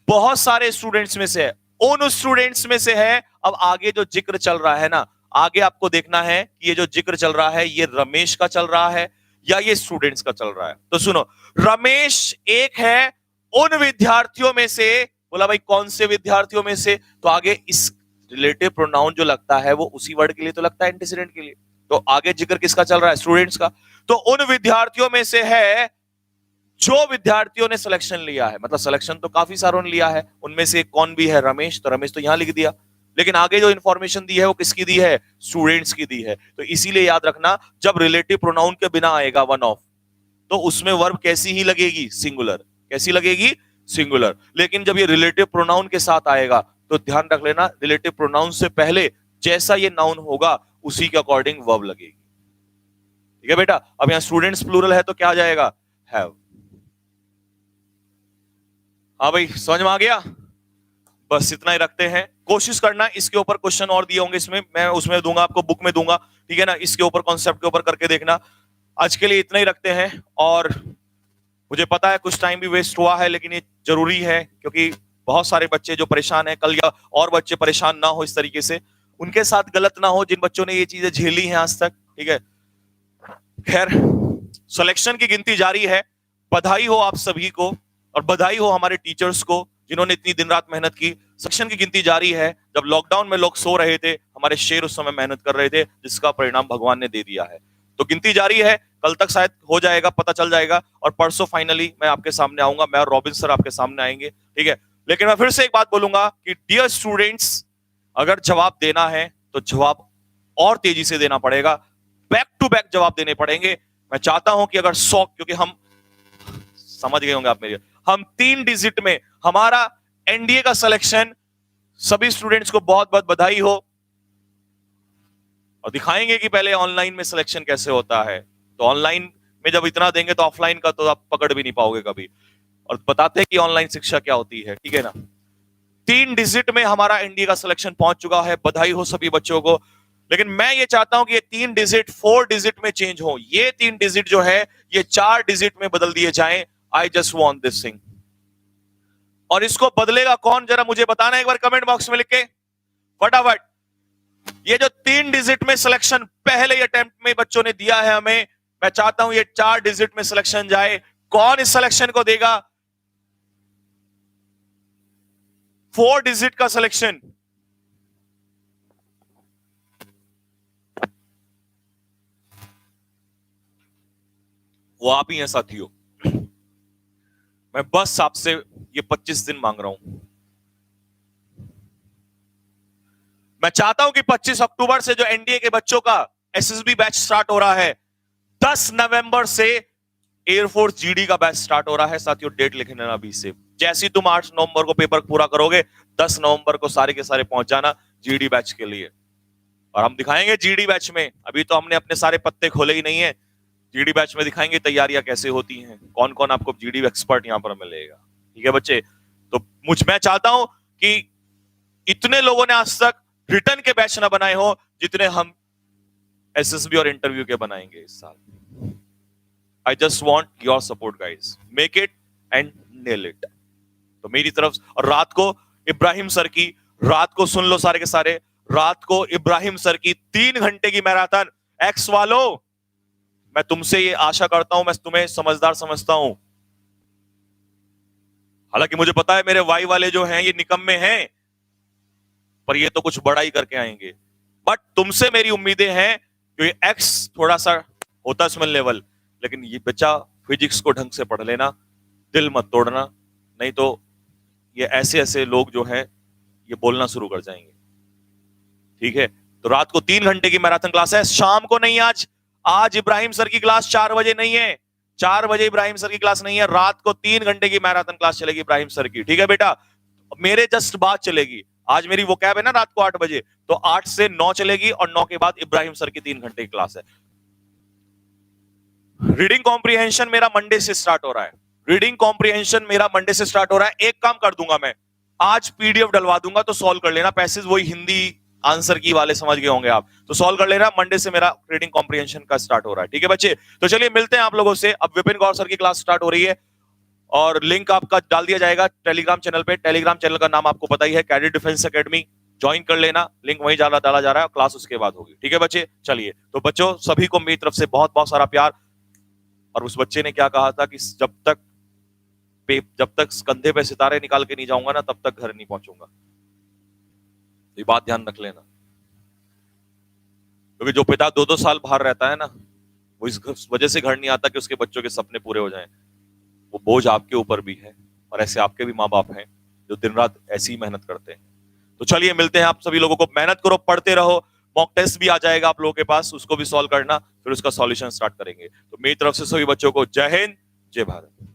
बहुत सारे स्टूडेंट्स में से है, उन स्टूडेंट्स में से है। अब आगे जो जिक्र चल रहा है ना, आगे आपको देखना है कि ये जो जिक्र चल रहा है ये रमेश का चल रहा है या ये स्टूडेंट्स का चल रहा है। तो सुनो, रमेश एक है उन विद्यार्थियों में से, बोला भाई कौन से विद्यार्थियों में से, तो आगे इस रिलेटिव प्रोनाउन जो लगता है वो उसी वर्ड के लिए तो लगता है, एंटीसीडेंट के लिए। तो आगे जिक्र किसका चल रहा है, स्टूडेंट्स का। तो उन विद्यार्थियों में से है जो विद्यार्थियों ने सिलेक्शन लिया है, मतलब सिलेक्शन तो काफी सारों ने लिया है, उनमें से कौन भी है, रमेश। तो रमेश तो यहां लिख दिया, लेकिन आगे जो इंफॉर्मेशन दी है वो किसकी दी है, स्टूडेंट्स की दी है। तो इसीलिए याद रखना, जब रिलेटिव प्रोनाउन के बिना आएगा वन ऑफ, तो उसमें वर्ब कैसी ही लगेगी, सिंगुलर। कैसी लगेगी, सिंगुलर। लेकिन जब ये रिलेटिव प्रोनाउन के साथ आएगा तो ध्यान रख लेना, रिलेटिव प्रोनाउन से पहले जैसा ये नाउन होगा उसी के अकॉर्डिंग वर्ब लगेगी। ठीक है बेटा। अब यहां स्टूडेंट्स प्लूरल है तो क्या आ जाएगा, हैव। हाँ भाई, समझ में आ गया। बस इतना ही रखते हैं, कोशिश करना इसके ऊपर क्वेश्चन और दिए होंगे, इसमें मैं उसमें दूंगा आपको, बुक में दूंगा, ठीक है ना। इसके ऊपर कॉन्सेप्ट के ऊपर करके देखना। आज के लिए इतना ही रखते हैं। और मुझे पता है कुछ टाइम भी वेस्ट हुआ है, लेकिन ये जरूरी है क्योंकि बहुत सारे बच्चे जो परेशान हैं, कल या और बच्चे परेशान ना हो इस तरीके से, उनके साथ गलत ना हो जिन बच्चों ने ये चीजें झेली हैं आज तक, ठीक है। खैर, सिलेक्शन की गिनती जारी है। बधाई हो आप सभी को, और बधाई हो हमारे टीचर्स को जिन्होंने इतनी दिन रात मेहनत की। सेक्शन की गिनती जारी है। जब लॉकडाउन में लोग सो रहे थे, हमारे शेर उस समय मेहनत कर रहे थे, जिसका परिणाम भगवान ने दे दिया है। तो गिनती जारी है, कल तक शायद हो जाएगा, पता चल जाएगा, और परसों फाइनली मैं आपके सामने आऊंगा, मैं और रॉबिन सर आपके सामने आएंगे, ठीक है। लेकिन मैं फिर से एक बात बोलूंगा कि डियर स्टूडेंट्स, अगर जवाब देना है तो जवाब और तेजी से देना पड़ेगा, बैक टू बैक जवाब देने पड़ेंगे। मैं चाहता हूं कि अगर 100, क्योंकि हम समझ गए होंगे आप मेरे, हम 3 डिजिट में हमारा एनडीए का सिलेक्शन, सभी स्टूडेंट्स को बहुत बहुत बधाई हो, और दिखाएंगे कि पहले ऑनलाइन में सिलेक्शन कैसे होता है। तो ऑनलाइन में जब इतना देंगे तो ऑफलाइन का तो आप पकड़ भी नहीं पाओगे कभी, और बताते हैं कि ऑनलाइन शिक्षा क्या होती है, ठीक है ना। 3 डिजिट में हमारा एनडीए का सिलेक्शन पहुंच चुका है, बधाई हो सभी बच्चों को। लेकिन मैं ये चाहता हूं कि ये 3 डिजिट 4 डिजिट में चेंज हो, ये 3 डिजिट जो है ये 4 डिजिट में बदल दिए जाएं। I just want this thing. और इसको बदलेगा कौन, जरा मुझे बताना एक बार कमेंट बॉक्स में लिख के फटाफट। ये जो 3 डिजिट में सिलेक्शन पहले अटेम्प्ट में बच्चों ने दिया है हमें, मैं चाहता हूं ये 4 डिजिट में सिलेक्शन जाए। कौन इस सिलेक्शन को देगा? 4 डिजिट का सिलेक्शन। वो आप ही हैं साथियों। मैं बस आपसे ये 25 दिन मांग रहा हूं। मैं चाहता हूं कि 25 अक्टूबर से जो एनडीए के बच्चों का एसएसबी बैच स्टार्ट हो रहा है, 10 नवंबर से एयरफोर्स जीडी का बैच स्टार्ट हो रहा है। साथियों डेट लिख लेना अभी से, जैसे तुम 8 नवंबर को पेपर पूरा करोगे, 10 नवंबर को सारे के सारे पहुंच जाना जीडी बैच के लिए। और हम दिखाएंगे जीडी बैच में, अभी तो हमने अपने सारे पत्ते खोले ही नहीं है, जीडी बैच में दिखाएंगे तैयारियां कैसे होती हैं, कौन कौन आपको जीडी एक्सपर्ट यहां पर मिलेगा, ठीक है बच्चे। तो मैं चाहता हूं कि इतने लोगों ने आज तक रिटर्न के बैच ना बनाए हो जितने हम एसएसबी और इंटरव्यू के बनाएंगे इस साल। I just want your support guys, make it and nail it. तो मेरी तरफ, और रात को इब्राहिम सर की, रात को सुन लो सारे के सारे, रात को इब्राहिम सर की 3 घंटे की मैराथन। एक्स वालों, मैं तुमसे ये आशा करता हूं, मैं तुम्हें समझदार समझता हूं, हालांकि मुझे पता है मेरे वाई वाले जो हैं ये निकम्मे हैं, पर ये तो कुछ बड़ा ही करके आएंगे। बट तुमसे मेरी उम्मीदें हैं, क्योंकि एक्स थोड़ा सा होता है स्मेल लेवल, लेकिन ये बच्चा फिजिक्स को ढंग से पढ़ लेना, दिल मत तोड़ना, नहीं तो ये ऐसे ऐसे लोग जो हैं ये बोलना शुरू कर जाएंगे, ठीक है। तो रात को 3 घंटे की मैराथन क्लास है, शाम को नहीं, आज इब्राहिम सर की क्लास 4 बजे नहीं है, 4 बजे इब्राहिम सर की क्लास नहीं है, रात को 3 घंटे की मैराथन क्लास चलेगी इब्राहिम सर की, ठीक है बेटा। मेरे जस्ट बाद चलेगी, आज मेरी वो कैब है ना रात को 8 बजे, तो 8 से 9 चलेगी, और 9 के बाद इब्राहिम सर की 3 घंटे की क्लास है। रीडिंग कॉम्प्रिहेंशन मेरा मंडे से स्टार्ट हो रहा है, रीडिंग कॉम्प्रिहेंशन मेरा मंडे से स्टार्ट हो रहा है। एक काम कर दूंगा मैं, आज पीडीएफ डलवा दूंगा, तो सॉल्व कर लेना, पैसेज वही हिंदी आंसर की वाले समझ गए होंगे आप, तो सॉल्व कर लेना। मंडे से मेरा रीडिंग कॉम्प्रिहेंशन का स्टार्ट हो रहा है, ठीक है बच्चे। तो चलिए मिलते हैं आप लोगों से। अब विपिन गौर सर की क्लास स्टार्ट हो रही है, और लिंक आपका डाल दिया जाएगा टेलीग्राम चैनल पे। टेलीग्राम चैनल का नाम आपको पता ही है, कैडेट डिफेंस एकेडमी, ज्वाइन कर लेना, लिंक वहीं डाला जा रहा है, क्लास उसके बाद होगी, ठीक है बच्चे। चलिए, तो बच्चों सभी को मेरी तरफ से बहुत बहुत सारा प्यार। और उस बच्चे ने क्या कहा था कि जब तक कंधे पे सितारे निकाल के नहीं जाऊंगा ना, तब तक घर नहीं पहुंचूंगा। ये बात ध्यान रख लेना, क्योंकि जो पिता 2-2 साल बाहर रहता है ना, वो इस वजह से घर नहीं आता कि उसके बच्चों के सपने पूरे हो जाएं। वो बोझ आपके ऊपर भी है, और ऐसे आपके भी माँ बाप हैं जो दिन रात ऐसी मेहनत करते हैं। तो चलिए मिलते हैं आप सभी लोगों को, मेहनत करो, पढ़ते रहो, मॉक टेस्ट भी आ जाएगा आप लोगों के पास, उसको भी सॉल्व करना, फिर उसका सॉल्यूशन स्टार्ट करेंगे। तो मेरी तरफ से सभी बच्चों को जय हिंद, जय भारत।